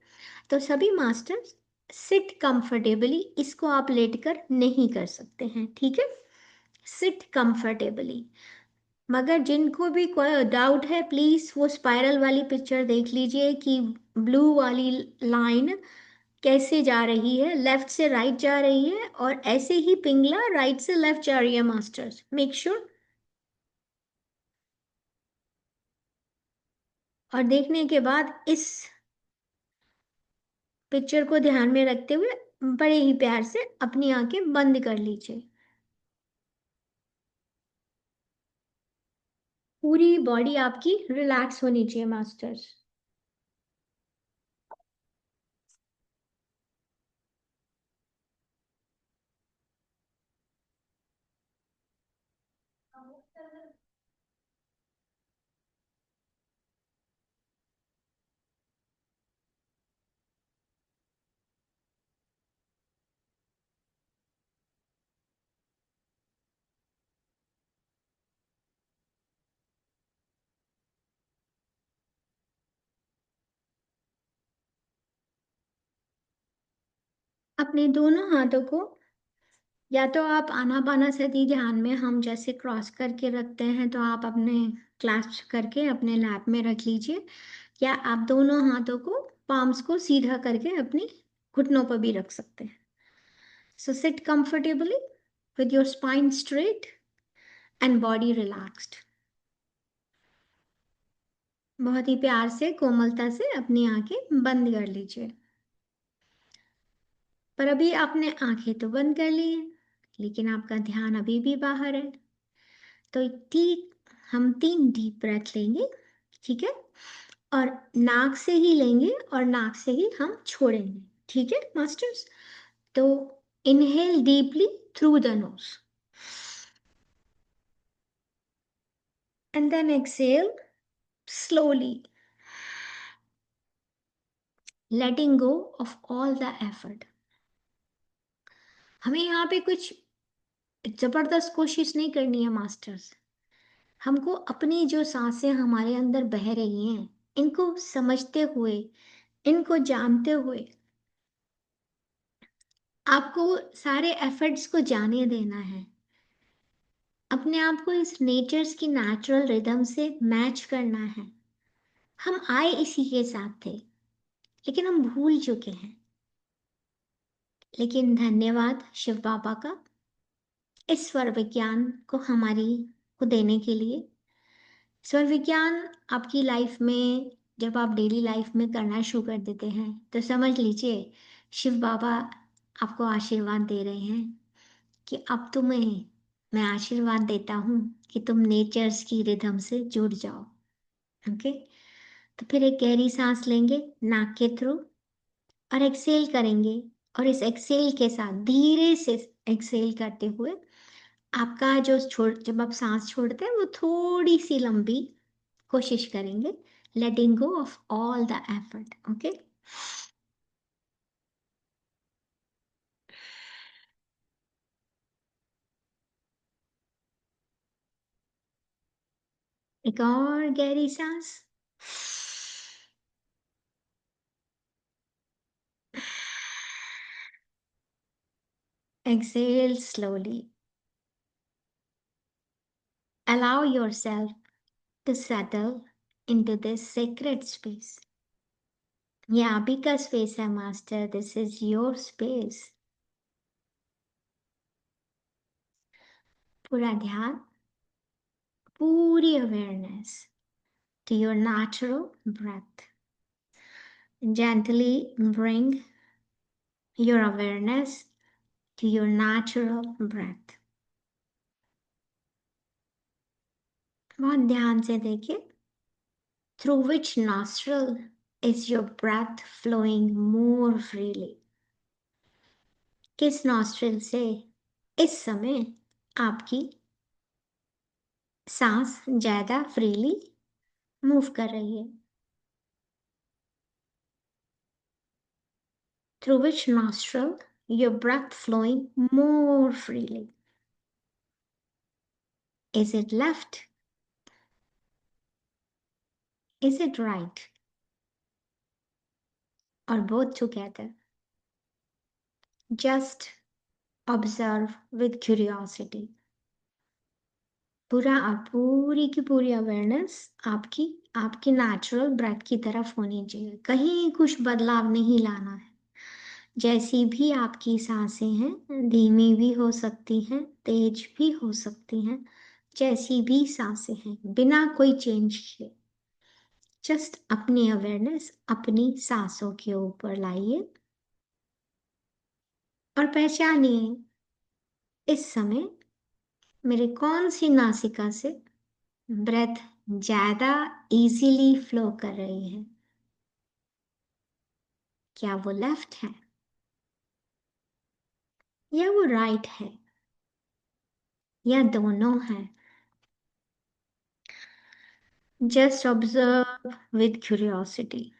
Speaker 1: तो सभी मास्टर्स सिट कंफर्टेबली, इसको आप लेटकर नहीं कर सकते हैं, ठीक है? Seat comfortably. मगर जिनको भी कोई डाउट है, प्लीज वो स्पाइरल वाली पिक्चर देख लीजिए कि ब्लू वाली लाइन कैसे जा रही है, लेफ्ट से राइट जा रही है, और ऐसे ही पिंगला राइट से लेफ्ट जा रही है मास्टर्स, मेक श्योर। और देखने के बाद इस पिक्चर को ध्यान में रखते हुए बड़े ही प्यार से अपनी आंखें बंद कर लीजिए। पूरी बॉडी आपकी रिलैक्स होनी चाहिए मास्टर्स। अपने दोनों हाथों को, या तो आप आनापानासती ध्यान में हम जैसे क्रॉस करके रखते हैं, तो आप अपने क्लैस्प करके अपने लैप में रख लीजिए, या आप दोनों हाथों को, पाम्स को सीधा करके अपनी घुटनों पर भी रख सकते हैं। So sit comfortably with your spine straight and body relaxed। बहुत ही प्यार से, कोमलता से अपनी आंखें बंद कर लीजिए। पर अभी आपने आंखें तो बंद कर ली हैं, लेकिन आपका ध्यान अभी भी बाहर है। तो हम 3 डीप ब्रेथ लेंगे, ठीक है? और नाक से ही लेंगे और नाक से ही हम छोड़ेंगे, ठीक है मास्टर्स? तो inhale deeply through the nose and then exhale slowly, letting go of all the effort। हमें यहाँ पे कुछ जबरदस्त कोशिश नहीं करनी है मास्टर्स। हमको अपनी जो सांसें हमारे अंदर बह रही हैं, इनको समझते हुए, इनको जानते हुए, आपको सारे एफर्ट्स को जाने देना है। अपने आप को इस नेचर्स की नेचुरल रिदम से मैच करना है। हम आए इसी के साथ थे, लेकिन हम भूल चुके हैं। लेकिन धन्यवाद शिव बाबा का, इस स्वर विज्ञान को हमारी को देने के लिए। स्वर विज्ञान आपकी लाइफ में, जब आप डेली लाइफ में करना शुरू कर देते हैं, तो समझ लीजिए शिव बाबा आपको आशीर्वाद दे रहे हैं कि अब तुम्हें मैं आशीर्वाद देता हूँ कि तुम नेचर्स की रिदम से जुड़ जाओ। ओके, तो फिर एक गहरी सांस लेंगे नाक के थ्रू और एक्सेल करेंगे। और इस एक्सेल के साथ धीरे से एक्सेल करते हुए आपका जो छोड़, जब आप सांस छोड़ते हैं वो थोड़ी सी लंबी कोशिश करेंगे, letting go of all the effort. Okay, एक और गहरी सांस। Exhale slowly. Allow yourself to settle into this sacred space। ये आप ही का स्पेस है master, this is your space. पूरा ध्यान, पूरी awareness to your natural breath. Gently bring your awareness to your natural breath. बहुत ध्यान से देखिए, through which nostril is your breath flowing more freely? किस nostril से इस समय आपकी सांस ज्यादा freely मूव कर रही है? Through which nostril your breath flowing more freely? Is it left? Is it right? Or both together? Just observe with curiosity. पूरी की पूरी अवेयरनेस आपकी आपकी नेचुरल ब्रेथ की तरफ होनी चाहिए, कहीं कुछ बदलाव नहीं लाना है। जैसी भी आपकी सांसें हैं, धीमी भी हो सकती हैं, तेज भी हो सकती हैं, जैसी भी सांसें हैं, बिना कोई चेंज किए जस्ट अपनी अवेयरनेस अपनी सांसों के ऊपर लाइए और पहचानिए इस समय मेरे कौन सी नासिका से ब्रेथ ज्यादा इजीली फ्लो कर रही है। क्या वो लेफ्ट है या वो राइट है या दोनों है? Just observe with curiosity.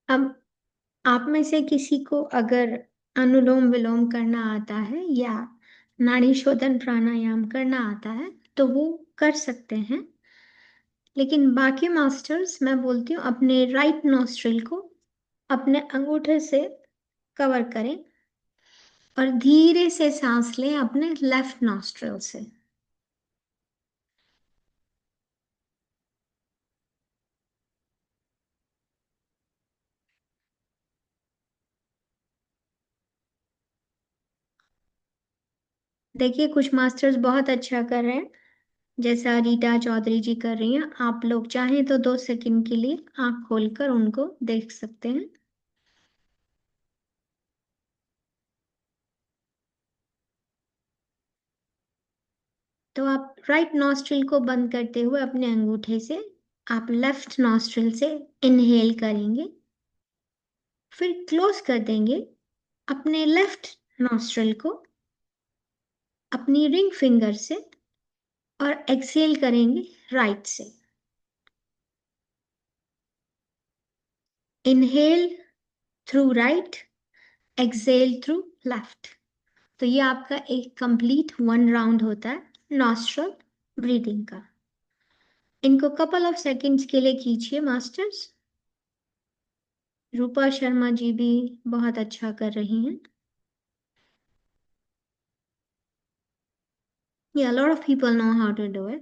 Speaker 1: अब आप में से किसी को अगर अनुलोम विलोम करना आता है या नाड़ी शोधन प्राणायाम करना आता है तो वो कर सकते हैं, लेकिन बाकी मास्टर्स मैं बोलती हूँ अपने राइट नोस्ट्रिल को अपने अंगूठे से कवर करें और धीरे से सांस लें अपने लेफ्ट नोस्ट्रिल से। देखिए कुछ मास्टर्स बहुत अच्छा कर रहे हैं, जैसा रीटा चौधरी जी कर रही हैं। आप लोग चाहें तो 2 सेकंड के लिए आंख खोलकर उनको देख सकते हैं। तो आप राइट नॉस्ट्रिल को बंद करते हुए अपने अंगूठे से आप लेफ्ट नॉस्ट्रिल से इनहेल करेंगे, फिर क्लोज कर देंगे अपने लेफ्ट नॉस्ट्रिल को अपनी रिंग फिंगर से और एक्सहेल करेंगे राइट से। Inhale through right, exhale through left. तो ये आपका एक कंप्लीट 1 राउंड होता है नॉस्ट्रल ब्रीदिंग का। इनको कपल ऑफ सेकंड्स के लिए कीजिए मास्टर्स। रूपा शर्मा जी भी बहुत अच्छा कर रही हैं। Yeah, a lot of people know how to do it.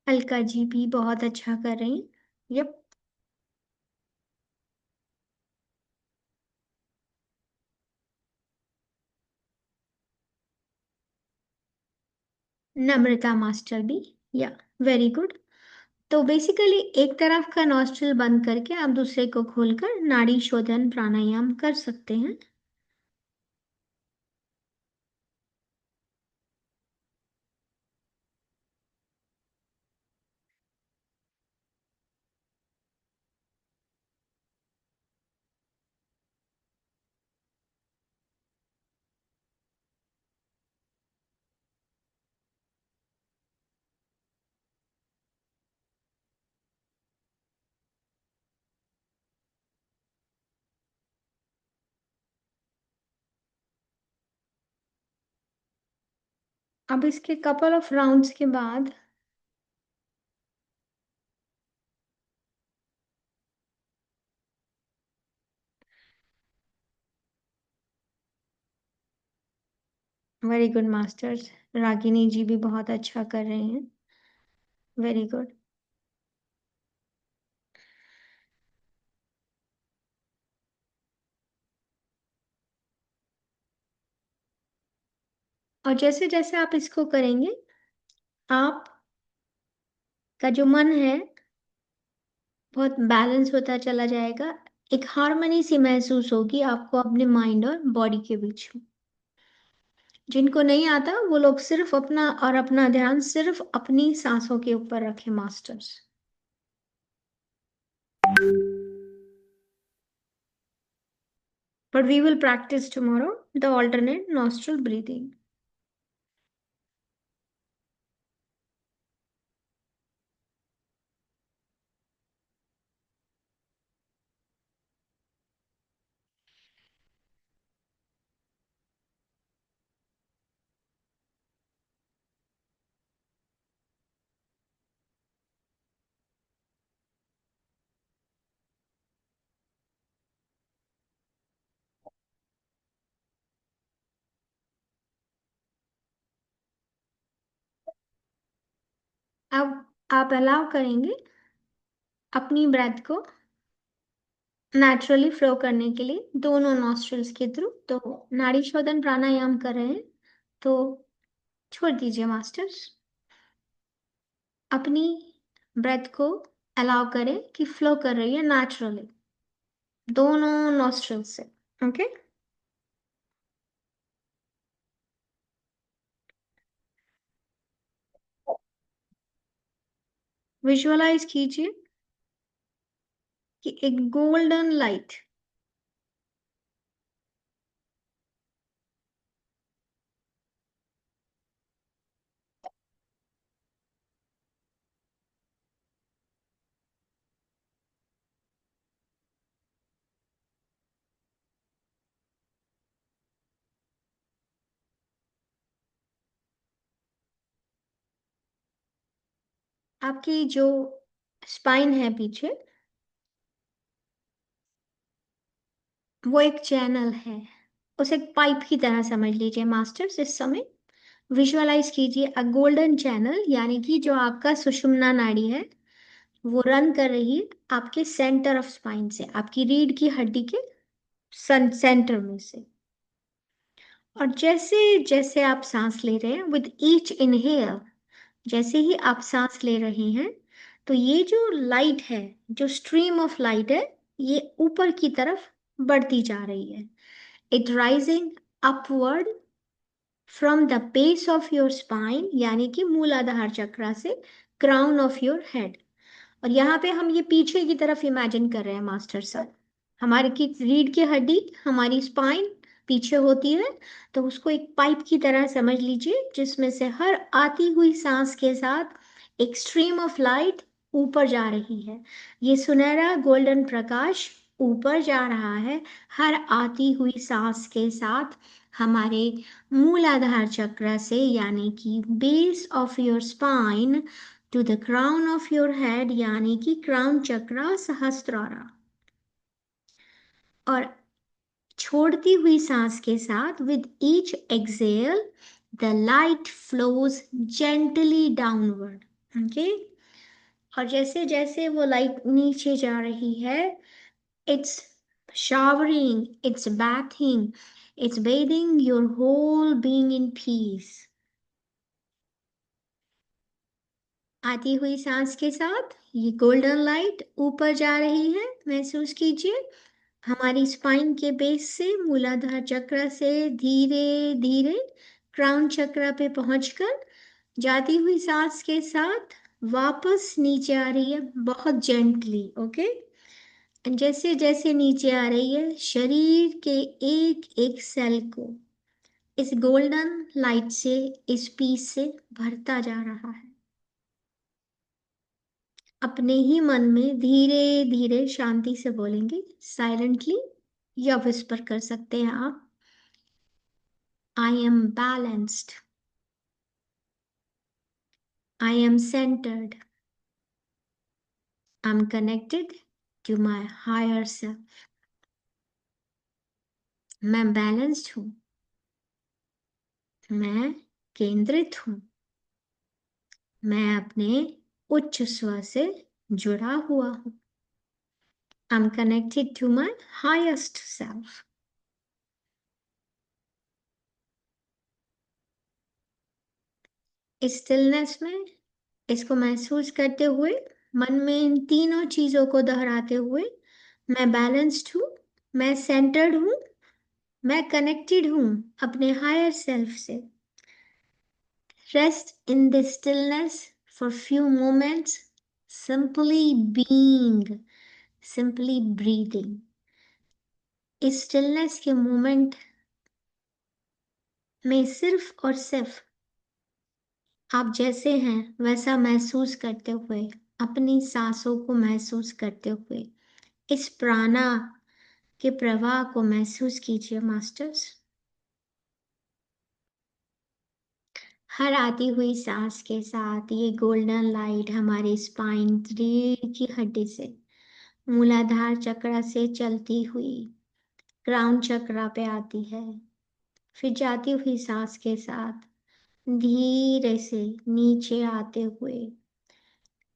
Speaker 1: Alka ji भी बहुत अच्छा कर रही हैं। यप। नम्रता मास्टर भी। या, वेरी गुड। तो बेसिकली एक तरफ का नॉस्ट्रल बंद करके आप दूसरे को खोलकर नाड़ी शोधन प्राणायाम कर सकते हैं। अब इसके कपल ऑफ राउंड्स के बाद वेरी गुड मास्टर्स। रागिनी जी भी बहुत अच्छा कर रहे हैं। Very good. और जैसे जैसे आप इसको करेंगे, आप का जो मन है बहुत बैलेंस होता चला जाएगा। एक हार्मनी सी महसूस होगी आपको अपने माइंड और बॉडी के बीच में। जिनको नहीं आता वो लोग सिर्फ अपना ध्यान सिर्फ अपनी सांसों के ऊपर रखें masters. But we will practice tomorrow the alternate nostril breathing. अब आप अलाउ करेंगे अपनी ब्रेथ को नेचुरली फ्लो करने के लिए दोनों नॉस्ट्रल्स के थ्रू। तो नाड़ी शोधन प्राणायाम कर रहे हैं तो छोड़ दीजिए मास्टर्स। अपनी ब्रेथ को अलाउ करें कि फ्लो कर रही है नेचुरली दोनों नॉस्ट्रल से। ओके। विजुअलाइज कीजिए कि एक गोल्डन लाइट आपकी जो स्पाइन है पीछे, वो एक चैनल है। उसे एक पाइप की तरह समझ लीजिए मास्टर्स। इस समय विजुअलाइज कीजिए अ गोल्डन चैनल, यानी कि जो आपका सुषुम्ना नाड़ी है वो रन कर रही है आपके सेंटर ऑफ स्पाइन से, आपकी रीढ़ की हड्डी के सेंटर में से। और जैसे जैसे आप सांस ले रहे हैं विद ईच इनहेल, जैसे ही आप सांस ले रहे हैं तो ये जो लाइट है, जो स्ट्रीम ऑफ लाइट है, ये ऊपर की तरफ बढ़ती जा रही है। It rising upward from the base of your spine, यानी कि मूलाधार चक्र से क्राउन ऑफ योर हेड। और यहाँ पे हम ये पीछे की तरफ इमेजिन कर रहे हैं मास्टर सर। हमारे की रीढ़ की हड्डी, हमारी स्पाइन पीछे होती है, तो उसको एक पाइप की तरह समझ लीजिए जिसमें से हर आती हुई सांस के साथ एक स्ट्रीम ऑफ लाइट ऊपर जा रही है। ये सुनहरा गोल्डन प्रकाश ऊपर जा रहा है हर आती हुई सांस के साथ हमारे मूलाधार चक्र से, यानी कि base of your spine to the crown of your head, यानी कि क्राउन चक्र सहस्त्रारा। और छोड़ती हुई सांस के साथ with each exhale the light flows gently downward. Okay. और जैसे जैसे वो लाइट नीचे जा रही है, it's showering, it's bathing, it's bathing your whole being in peace. आती हुई सांस के साथ ये गोल्डन लाइट ऊपर जा रही है, महसूस कीजिए। हमारी स्पाइन के बेस से, मूलाधार चक्र से धीरे धीरे क्राउन चक्र पे पहुंचकर जाती हुई सांस के साथ वापस नीचे आ रही है, बहुत जेंटली। ओके, जैसे जैसे नीचे आ रही है, शरीर के एक एक सेल को इस गोल्डन लाइट से, इस पीस से भरता जा रहा है। अपने ही मन में धीरे धीरे शांति से बोलेंगे, साइलेंटली या विस्पर कर सकते हैं आप। I am balanced, I am centred, I am connected to my higher self. मैं बैलेंस्ड हूं, मैं केंद्रित हूं, मैं अपने उच्च स्वर से जुड़ा हुआ हूं। I am connected to my highest self. इस स्टिलनेस में इसको महसूस करते हुए, मन में इन तीनों चीजों को दोहराते हुए, मैं बैलेंस्ड हूं, मैं सेंटर्ड हूं, मैं कनेक्टेड हूं अपने हायर सेल्फ से। Rest in the stillness for few moments, simply being, simply breathing. इस स्टिलनेस के मोमेंट में सिर्फ और सिर्फ आप जैसे हैं वैसा महसूस करते हुए, अपनी सांसों को महसूस करते हुए, इस प्राणा के प्रवाह को महसूस कीजिए मास्टर्स। हर आती हुई सांस के साथ ये गोल्डन लाइट हमारे स्पाइन, रीढ़ की हड्डी से, मूलाधार चक्र से चलती हुई क्राउन चक्र पे आती है, फिर जाती हुई सांस के साथ धीरे से नीचे आते हुए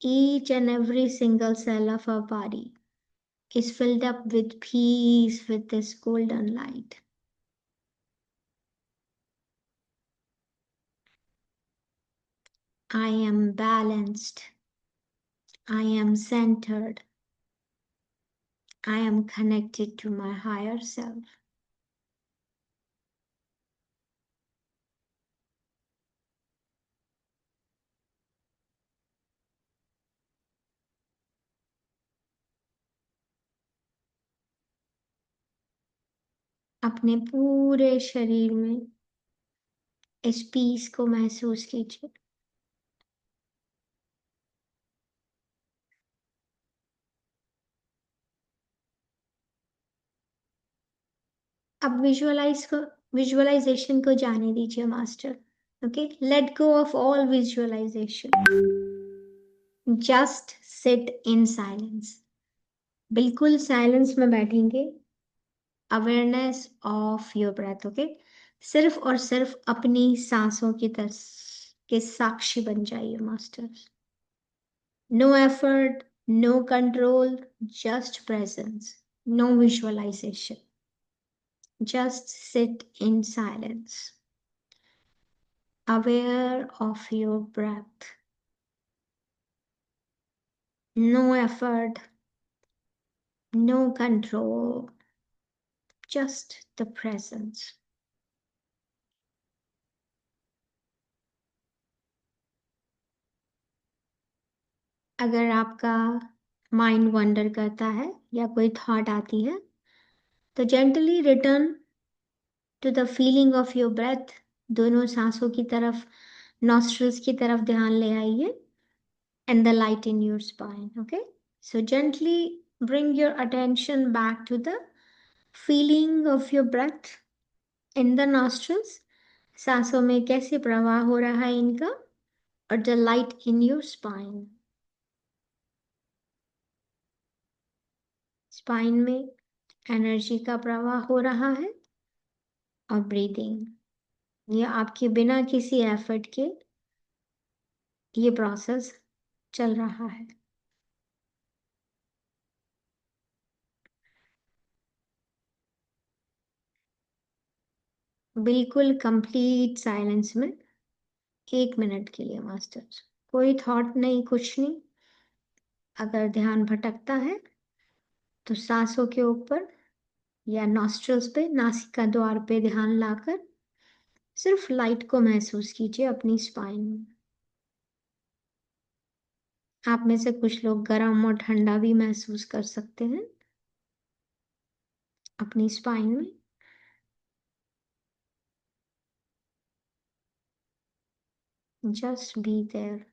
Speaker 1: each and every single cell of our body is filled up with peace with this golden light. I am balanced. I am centered. I am connected to my higher self. अपने पूरे शरीर में इस पीस को महसूस कीजिए। अब visualisation को जाने दीजिए master. Okay, let go of all visualisation, just sit in silence. बिल्कुल साइलेंस में बैठेंगे, awareness of your breath. Okay, सिर्फ और सिर्फ अपनी सांसों की के साक्षी बन जाइए masters. No effort, no control, just presence, no visualisation, just sit in silence, aware of your breath. No effort, no control, just the presence. अगर आपका माइंड वंडर करता है या कोई थॉट आती है, तो gently return to the feeling of your breath. दोनों सांसों की तरफ, नॉस्ट्रल्स की तरफ ध्यान ले आइए, and the light in your spine. Okay, so gently bring your attention back to the feeling of your breath in the nostrils, सांसों में कैसे प्रवाह हो रहा है इनका, और the light in your spine, spine में एनर्जी का प्रवाह हो रहा है, और ब्रीदिंग, ये आपके बिना किसी एफर्ट के ये प्रोसेस चल रहा है। बिल्कुल कंप्लीट साइलेंस में 1 मिनट के लिए मास्टर्स। कोई थॉट नहीं, कुछ नहीं। अगर ध्यान भटकता है तो सांसों के ऊपर या नॉस्ट्रल्स पे, नासिका द्वार पे ध्यान लाकर सिर्फ लाइट को महसूस कीजिए अपनी स्पाइन में। आप में से कुछ लोग गर्म और ठंडा भी महसूस कर सकते हैं अपनी स्पाइन में। Just be there.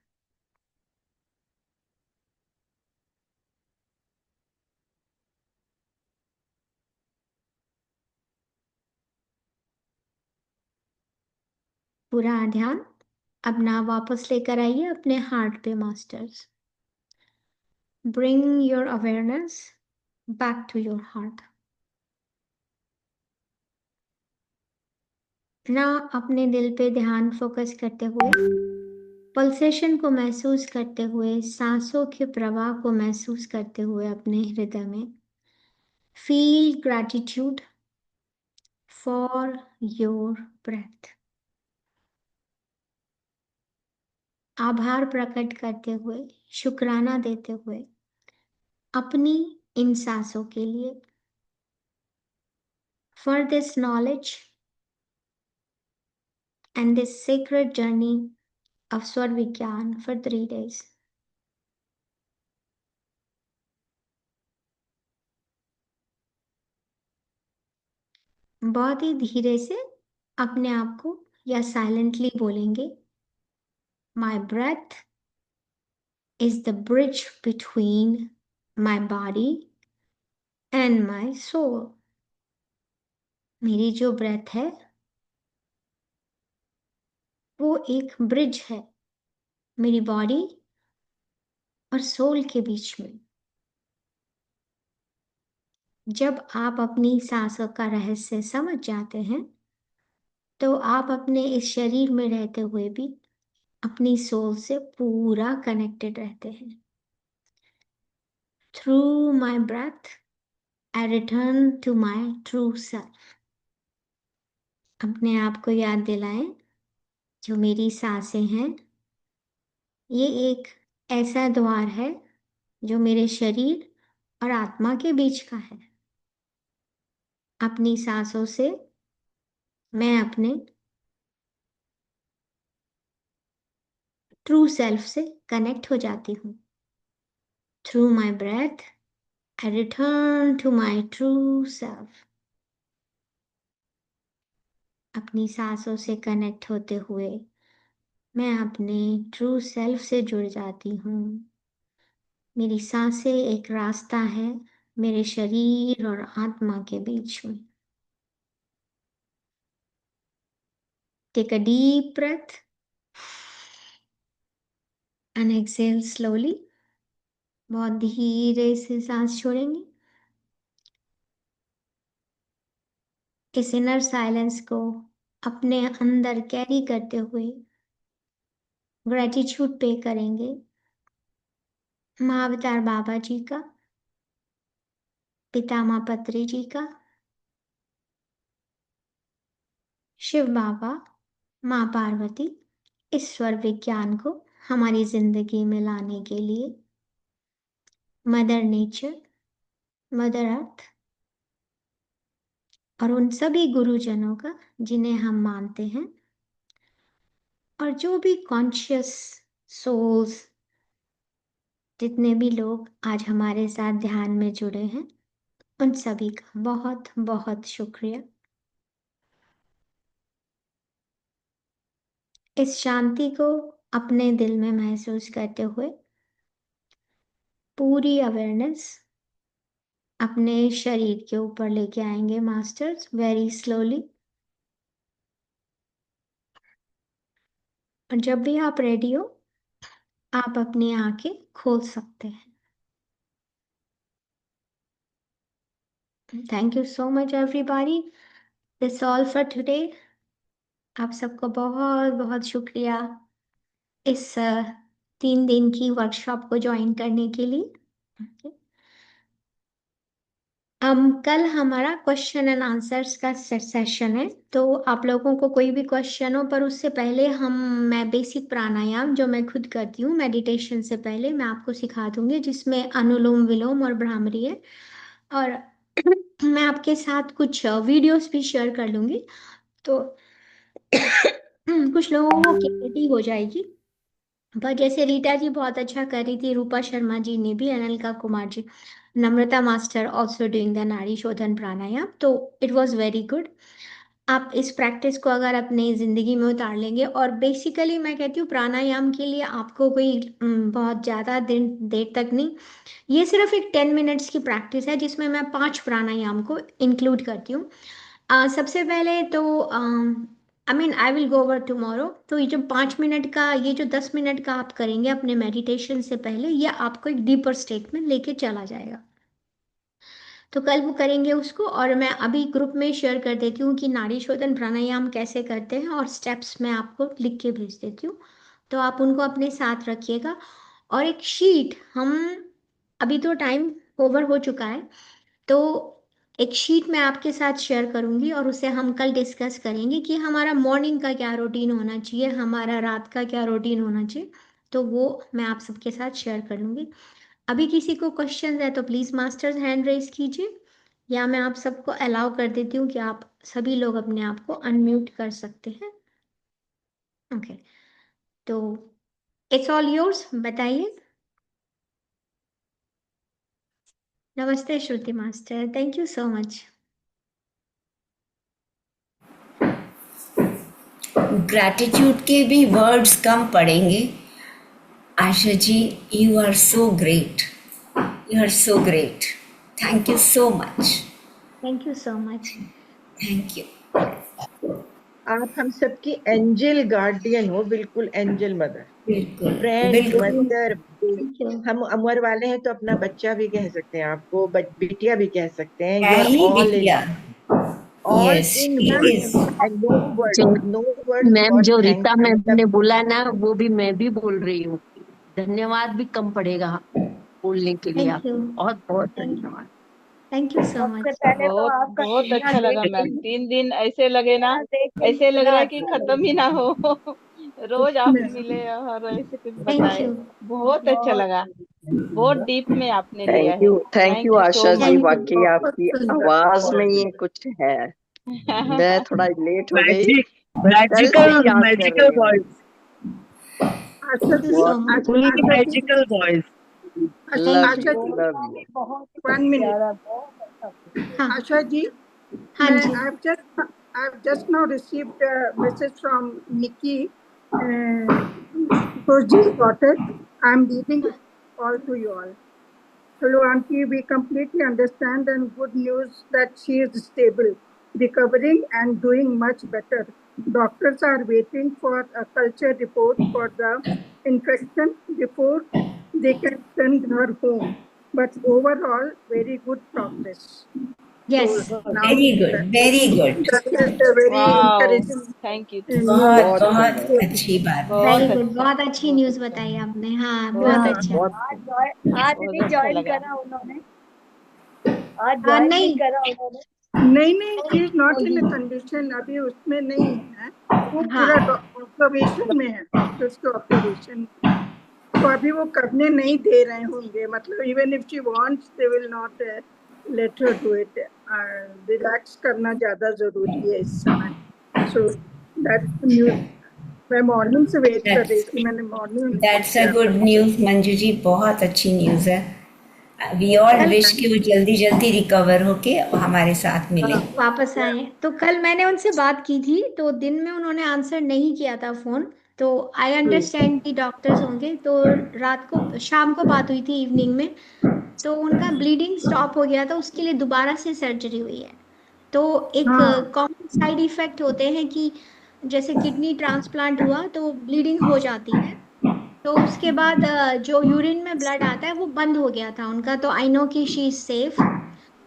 Speaker 1: पूरा ध्यान अपना वापस लेकर आइए अपने हार्ट पे masters. Bring your awareness back to your heart. ना अपने दिल पे ध्यान फोकस करते हुए, पल्सेशन को महसूस करते हुए, सांसों के प्रवाह को महसूस करते हुए अपने हृदय में feel gratitude for your breath. आभार प्रकट करते हुए, शुक्राना देते हुए अपनी इन सांसों के लिए, for this knowledge and this secret journey of स्वर विज्ञान फॉर 3 days। बहुत ही धीरे से अपने आप को या साइलेंटली बोलेंगे, my breath is the bridge between my body and my soul. मेरी जो ब्रेथ है वो एक ब्रिज है मेरी बॉडी और सोल के बीच में। जब आप अपनी सांसों का रहस्य समझ जाते हैं तो आप अपने इस शरीर में रहते हुए भी अपनी सोल से पूरा कनेक्टेड रहते हैं। Through my breath I return to my true self. अपने आप को याद दिलाएं, जो मेरी सांसें हैं ये एक ऐसा द्वार है जो मेरे शरीर और आत्मा के बीच का है। अपनी सांसों से मैं अपने ट्रू सेल्फ से कनेक्ट हो जाती हूँ। Through my breath I return to my true self. अपनी सांसों से कनेक्ट होते हुए मैं अपने ट्रू सेल्फ से जुड़ जाती हूँ। मेरी सांसें एक रास्ता है मेरे शरीर और आत्मा के बीच में। Take a deep breath and exhale slowly. बहुत धीरे से सांस छोड़ेंगे। इस इनर साइलेंस को अपने अंदर कैरी करते हुए ग्रेटिट्यूड पे करेंगे महाअवतार बाबा जी का, पितामह पत्री जी का, शिव बाबा, माँ पार्वती, ईश्वर विज्ञान को हमारी जिंदगी में लाने के लिए, मदर नेचर, मदर अर्थ और उन सभी गुरुजनों का जिन्हें हम मानते हैं, और जो भी कॉन्शियस सोल्स, जितने भी लोग आज हमारे साथ ध्यान में जुड़े हैं, उन सभी का बहुत बहुत शुक्रिया। इस शांति को अपने दिल में महसूस करते हुए पूरी अवेयरनेस अपने शरीर के ऊपर लेके आएंगे मास्टर्स, वेरी स्लोली। और जब भी आप रेडी हो आप अपनी आंखें खोल सकते हैं। Thank you so much everybody, this all for today. आप सबको बहुत बहुत शुक्रिया इस 3 दिन की वर्कशॉप को ज्वाइन करने के लिए। कल हमारा क्वेश्चन एंड आंसर्स का सेशन है, तो आप लोगों को कोई भी क्वेश्चन हो, पर उससे पहले मैं बेसिक प्राणायाम जो मैं खुद करती हूँ मेडिटेशन से पहले मैं आपको सिखा दूंगी, जिसमें अनुलोम विलोम और भ्रामरी है। और मैं आपके साथ कुछ वीडियोस भी शेयर कर लूंगी, तो कुछ लोगों को क्लैरिटी हो जाएगी। पर जैसे रीटा जी बहुत अच्छा कर रही थी, रूपा शर्मा जी ने भी, अनिलका कुमार जी, नम्रता मास्टर ऑल्सो डूइंग द नाड़ी शोधन प्राणायाम, तो इट वाज वेरी गुड। आप इस प्रैक्टिस को अगर अपनी जिंदगी में उतार लेंगे, और बेसिकली मैं कहती हूँ प्राणायाम के लिए आपको कोई बहुत ज़्यादा देर तक नहीं, ये सिर्फ एक 10 मिनट्स की प्रैक्टिस है जिसमें मैं 5 प्राणायाम को इंक्लूड करती हूँ। सबसे पहले तो I will go over tomorrow. तो ये जो 5 मिनट का, ये जो 10 मिनट का आप करेंगे अपने मेडिटेशन से पहले, ये आपको एक डीपर स्टेट में लेके चला जाएगा। तो कल वो करेंगे उसको, और मैं अभी ग्रुप में शेयर कर देती हूँ कि नाड़ी शोधन प्राणायाम कैसे करते हैं, और स्टेप्स मैं आपको लिख के भेज देती हूँ, तो आप उनको अपने साथ रखिएगा। और एक शीट, हम अभी तो टाइम ओवर हो चुका है, तो एक शीट मैं आपके साथ शेयर करूंगी, और उसे हम कल डिस्कस करेंगे कि हमारा मॉर्निंग का क्या रूटीन होना चाहिए, हमारा रात का क्या रूटीन होना चाहिए, तो वो मैं आप सबके साथ शेयर कर लूंगी। अभी किसी को क्वेश्चन है तो प्लीज मास्टर्स हैंड रेज कीजिए, या मैं आप सबको अलाउ कर देती हूँ कि आप सभी लोग अपने आप को अनम्यूट कर सकते हैं। ओके, तो इट्स ऑल योर्स, बताइए। नमस्ते Shruti master, thank you so much.
Speaker 3: Gratitude के भी वर्ड्स कम पड़ेंगे। Asha ji, you are so great, you are so great, thank you so much,
Speaker 1: thank you so much.
Speaker 3: Thank you.
Speaker 2: आप हम सबकी एंजल गार्डियन हो, बिल्कुल एंजल मदर,
Speaker 3: बिल्कुल
Speaker 2: फ्रेंड,
Speaker 3: बिल्कुल।
Speaker 2: मदर।
Speaker 1: Thank you.
Speaker 2: हम उम्र वाले हैं तो अपना बच्चा भी कह सकते हैं, आपको बिटिया भी कह सकते हैं। यू
Speaker 3: क्या
Speaker 2: आर
Speaker 3: ही
Speaker 2: ऑल इन,
Speaker 3: बिटिया।
Speaker 2: All
Speaker 3: yes,
Speaker 2: in
Speaker 3: she
Speaker 2: one,
Speaker 3: is.
Speaker 2: And no
Speaker 4: जो
Speaker 2: word, no word
Speaker 4: ma'am,
Speaker 2: for
Speaker 4: जो
Speaker 2: थैंक,
Speaker 4: रीता मैम
Speaker 2: मतलब।
Speaker 4: ने बोला ना, वो भी मैं भी बोल रही हूँ। धन्यवाद भी कम पड़ेगा बोलने के लिए
Speaker 1: थैंक यू।
Speaker 4: आपको। बहुत बहुत
Speaker 1: थैंक यू।
Speaker 4: धन्यवाद।
Speaker 1: थैंक यू सो
Speaker 5: सबसे
Speaker 1: मच।
Speaker 5: पहले तो
Speaker 6: बहुत
Speaker 5: आपका
Speaker 6: बहुत
Speaker 5: चेहरा
Speaker 6: अच्छा
Speaker 5: देख
Speaker 6: लगा
Speaker 5: के
Speaker 6: मैम। 3 दिन ऐसे लगे ना,
Speaker 5: देख के
Speaker 6: ऐसे लग
Speaker 5: इतना
Speaker 6: रहा है कि
Speaker 5: अच्छा
Speaker 6: खत्म ही
Speaker 5: लगा।
Speaker 6: ना हो। रोज आप मिले और ऐसे कुछ
Speaker 1: थैंक
Speaker 6: बताए।
Speaker 1: यू।
Speaker 6: बहुत अच्छा
Speaker 5: बहुत
Speaker 6: लगा, बहुत डीप में आपने लिया है।
Speaker 7: Thank you
Speaker 6: thank you so
Speaker 7: Asha ji,
Speaker 6: much.
Speaker 1: Thank you.
Speaker 7: वाकई
Speaker 5: बहुत
Speaker 7: आपकी
Speaker 5: सुंदर।
Speaker 7: आवाज में ये कुछ है। मैं थोड़ा लेट हो गई,
Speaker 4: मैजिक,
Speaker 7: बट कल से
Speaker 4: मैजिकल
Speaker 7: ही याद कर
Speaker 4: मैजिकल
Speaker 7: रही हूँ।
Speaker 4: Voice,
Speaker 5: Asha
Speaker 1: thank you
Speaker 5: ji,
Speaker 1: so
Speaker 7: बहुत
Speaker 1: much.
Speaker 4: Fully
Speaker 5: Asha ji,
Speaker 4: magical voice.
Speaker 7: Love
Speaker 1: thank
Speaker 5: Asha
Speaker 1: you.
Speaker 7: You,
Speaker 5: ji,
Speaker 7: love you.
Speaker 5: बहुत
Speaker 2: वन मिनट।
Speaker 5: प्यारा, बहुत अच्छा।
Speaker 1: हाँ।
Speaker 5: आशा जी,
Speaker 1: हाँ
Speaker 5: मैं
Speaker 1: जी।
Speaker 5: I've just now received a message from Nikki, Surji's daughter. I'm reading it all to you all. Hello, Auntie. We completely understand, and good news that she is stable, recovering, and doing much better. Doctors are waiting for a culture report for the infection before they can send her home. But overall, very good progress. So
Speaker 1: yes.
Speaker 5: now
Speaker 3: very good, very good.
Speaker 5: that is a very
Speaker 6: wow,
Speaker 5: encouraging
Speaker 6: thank you,
Speaker 5: news.
Speaker 3: बहुत
Speaker 7: बहुत
Speaker 3: बहुत
Speaker 7: सुंदर,
Speaker 3: अच्छी बात है।
Speaker 1: Very
Speaker 6: बहुत
Speaker 1: good,
Speaker 6: अच्छा,
Speaker 1: बहुत अच्छी न्यूज़ बताई आपने। हाँ, बहुत
Speaker 6: बहुत
Speaker 5: हाँ,
Speaker 1: अच्छा।
Speaker 6: अच्छा,
Speaker 7: बहुत।
Speaker 5: आज
Speaker 6: बहुत
Speaker 5: भी
Speaker 6: अच्छा
Speaker 5: ज्वाइन
Speaker 6: लगा।
Speaker 5: करा उन्होंने, आज ज्वाइन भी
Speaker 1: नहीं।
Speaker 5: करा उन्होंने। नहीं नहीं, she is not in a condition, अभी उसमें नहीं है, वो पूरा
Speaker 1: हाँ।
Speaker 5: ऑब्जर्वेशन में है, डॉक्टर्स के ऑब्जर्वेशन। तो अभी वो करने नहीं दे रहे होंगे, मतलब even if she wants they will not let her do it. Relax करना ज्यादा जरूरी है इस समय। So that's the news. मैं मॉर्निंग से वेट कर रही थी, मैंने मॉर्निंग में फोन
Speaker 3: दैट्स अ
Speaker 5: किया
Speaker 3: गुड
Speaker 5: था।
Speaker 3: न्यूज मंजू जी, बहुत अच्छी न्यूज है। वी ऑल
Speaker 1: कल
Speaker 3: विश कि वो जल्दी जल्दी रिकवर होके हमारे साथ मिले।
Speaker 1: वापस आए, तो कल मैंने उनसे बात की थी, तो दिन में उन्होंने आंसर नहीं किया था फोन, तो आई अंडरस्टैंड कि डॉक्टर्स होंगे, तो रात को, शाम को बात हुई थी इवनिंग में, तो उनका ब्लीडिंग स्टॉप हो गया था, उसके लिए दोबारा से सर्जरी हुई है। तो एक
Speaker 5: हाँ
Speaker 1: कॉमन साइड इफेक्ट होते हैं कि जैसे किडनी ट्रांसप्लांट हुआ तो ब्लीडिंग हो जाती है, तो उसके बाद जो यूरिन में ब्लड आता है वो बंद हो गया था उनका, तो आई नो कि शी इज सेफ,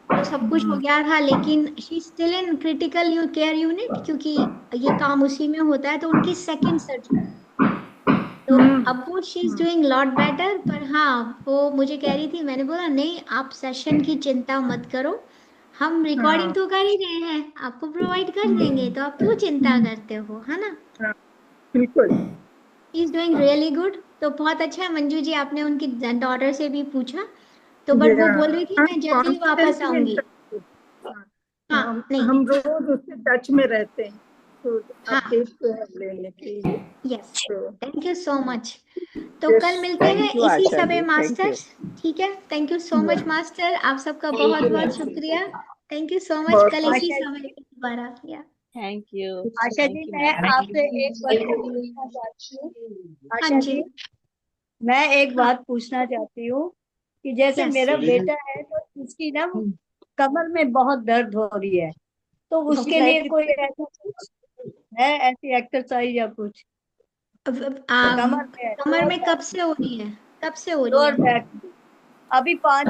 Speaker 1: तो सब कुछ हो गया था, लेकिन she still in critical care unit, क्योंकि ये काम उसी में होता है, तो उनकी सेकंड सर्जरी, तो अब वो she is doing lot better. पर हाँ, वो मुझे कह रही थी, मैंने बोला नहीं, आप सेशन की चिंता मत करो, हम रिकॉर्डिंग तो कर ही रहे हैं, आपको प्रोवाइड कर देंगे, तो आप क्यों चिंता करते हो, है ना?
Speaker 5: हाँ, बिल्कुल।
Speaker 1: Is doing really good. तो बहुत अच्छा है मंजू जी, आपने उनकी डॉटर से भी पूछा, तो बट वो बोल रही थी मैं जल्दी वापस आऊंगी। हाँ नहीं,
Speaker 5: हम रोज उससे टच में रहते हैं, तो
Speaker 1: हाँ
Speaker 5: अपडेट तो है लेने के लिए।
Speaker 1: यस,
Speaker 5: तो
Speaker 1: थैंक यू सो मच। तो
Speaker 5: Yes,
Speaker 1: कल मिलते हैं
Speaker 7: थैंक यू
Speaker 1: इसी
Speaker 7: आशा
Speaker 1: समय
Speaker 7: जी, थैंक यू।
Speaker 1: मास्टर्स, ठीक है? Thank you so much master, आप सबका
Speaker 5: Thank
Speaker 1: बहुत
Speaker 5: you.
Speaker 1: बहुत शुक्रिया। थैंक यू सो मच,
Speaker 5: बहुत
Speaker 1: कल
Speaker 5: बहुत
Speaker 1: इसी
Speaker 8: आशा
Speaker 1: समय पे दोबारा। या
Speaker 6: thank you.
Speaker 8: Asha ji,
Speaker 6: thank you
Speaker 8: मैं
Speaker 6: मैम।
Speaker 8: आपसे एक क्वेश्चन पूछना चाहती हूँ।
Speaker 1: हाँ
Speaker 8: आशा
Speaker 1: जी,
Speaker 8: जी, मैं एक बात पूछना चाहती हूँ कि जैसे
Speaker 1: यस,
Speaker 8: मेरा बेटा है तो उसकी ना कमर में बहुत दर्द हो रही है, तो उसके लिए कोई ऐसा कुछ है, ऐसी एक्सरसाइज या कुछ कमर में
Speaker 1: कमर में कब से हो रही है, कब से हो रही
Speaker 8: लोअर
Speaker 1: है?
Speaker 8: बैक? अभी 5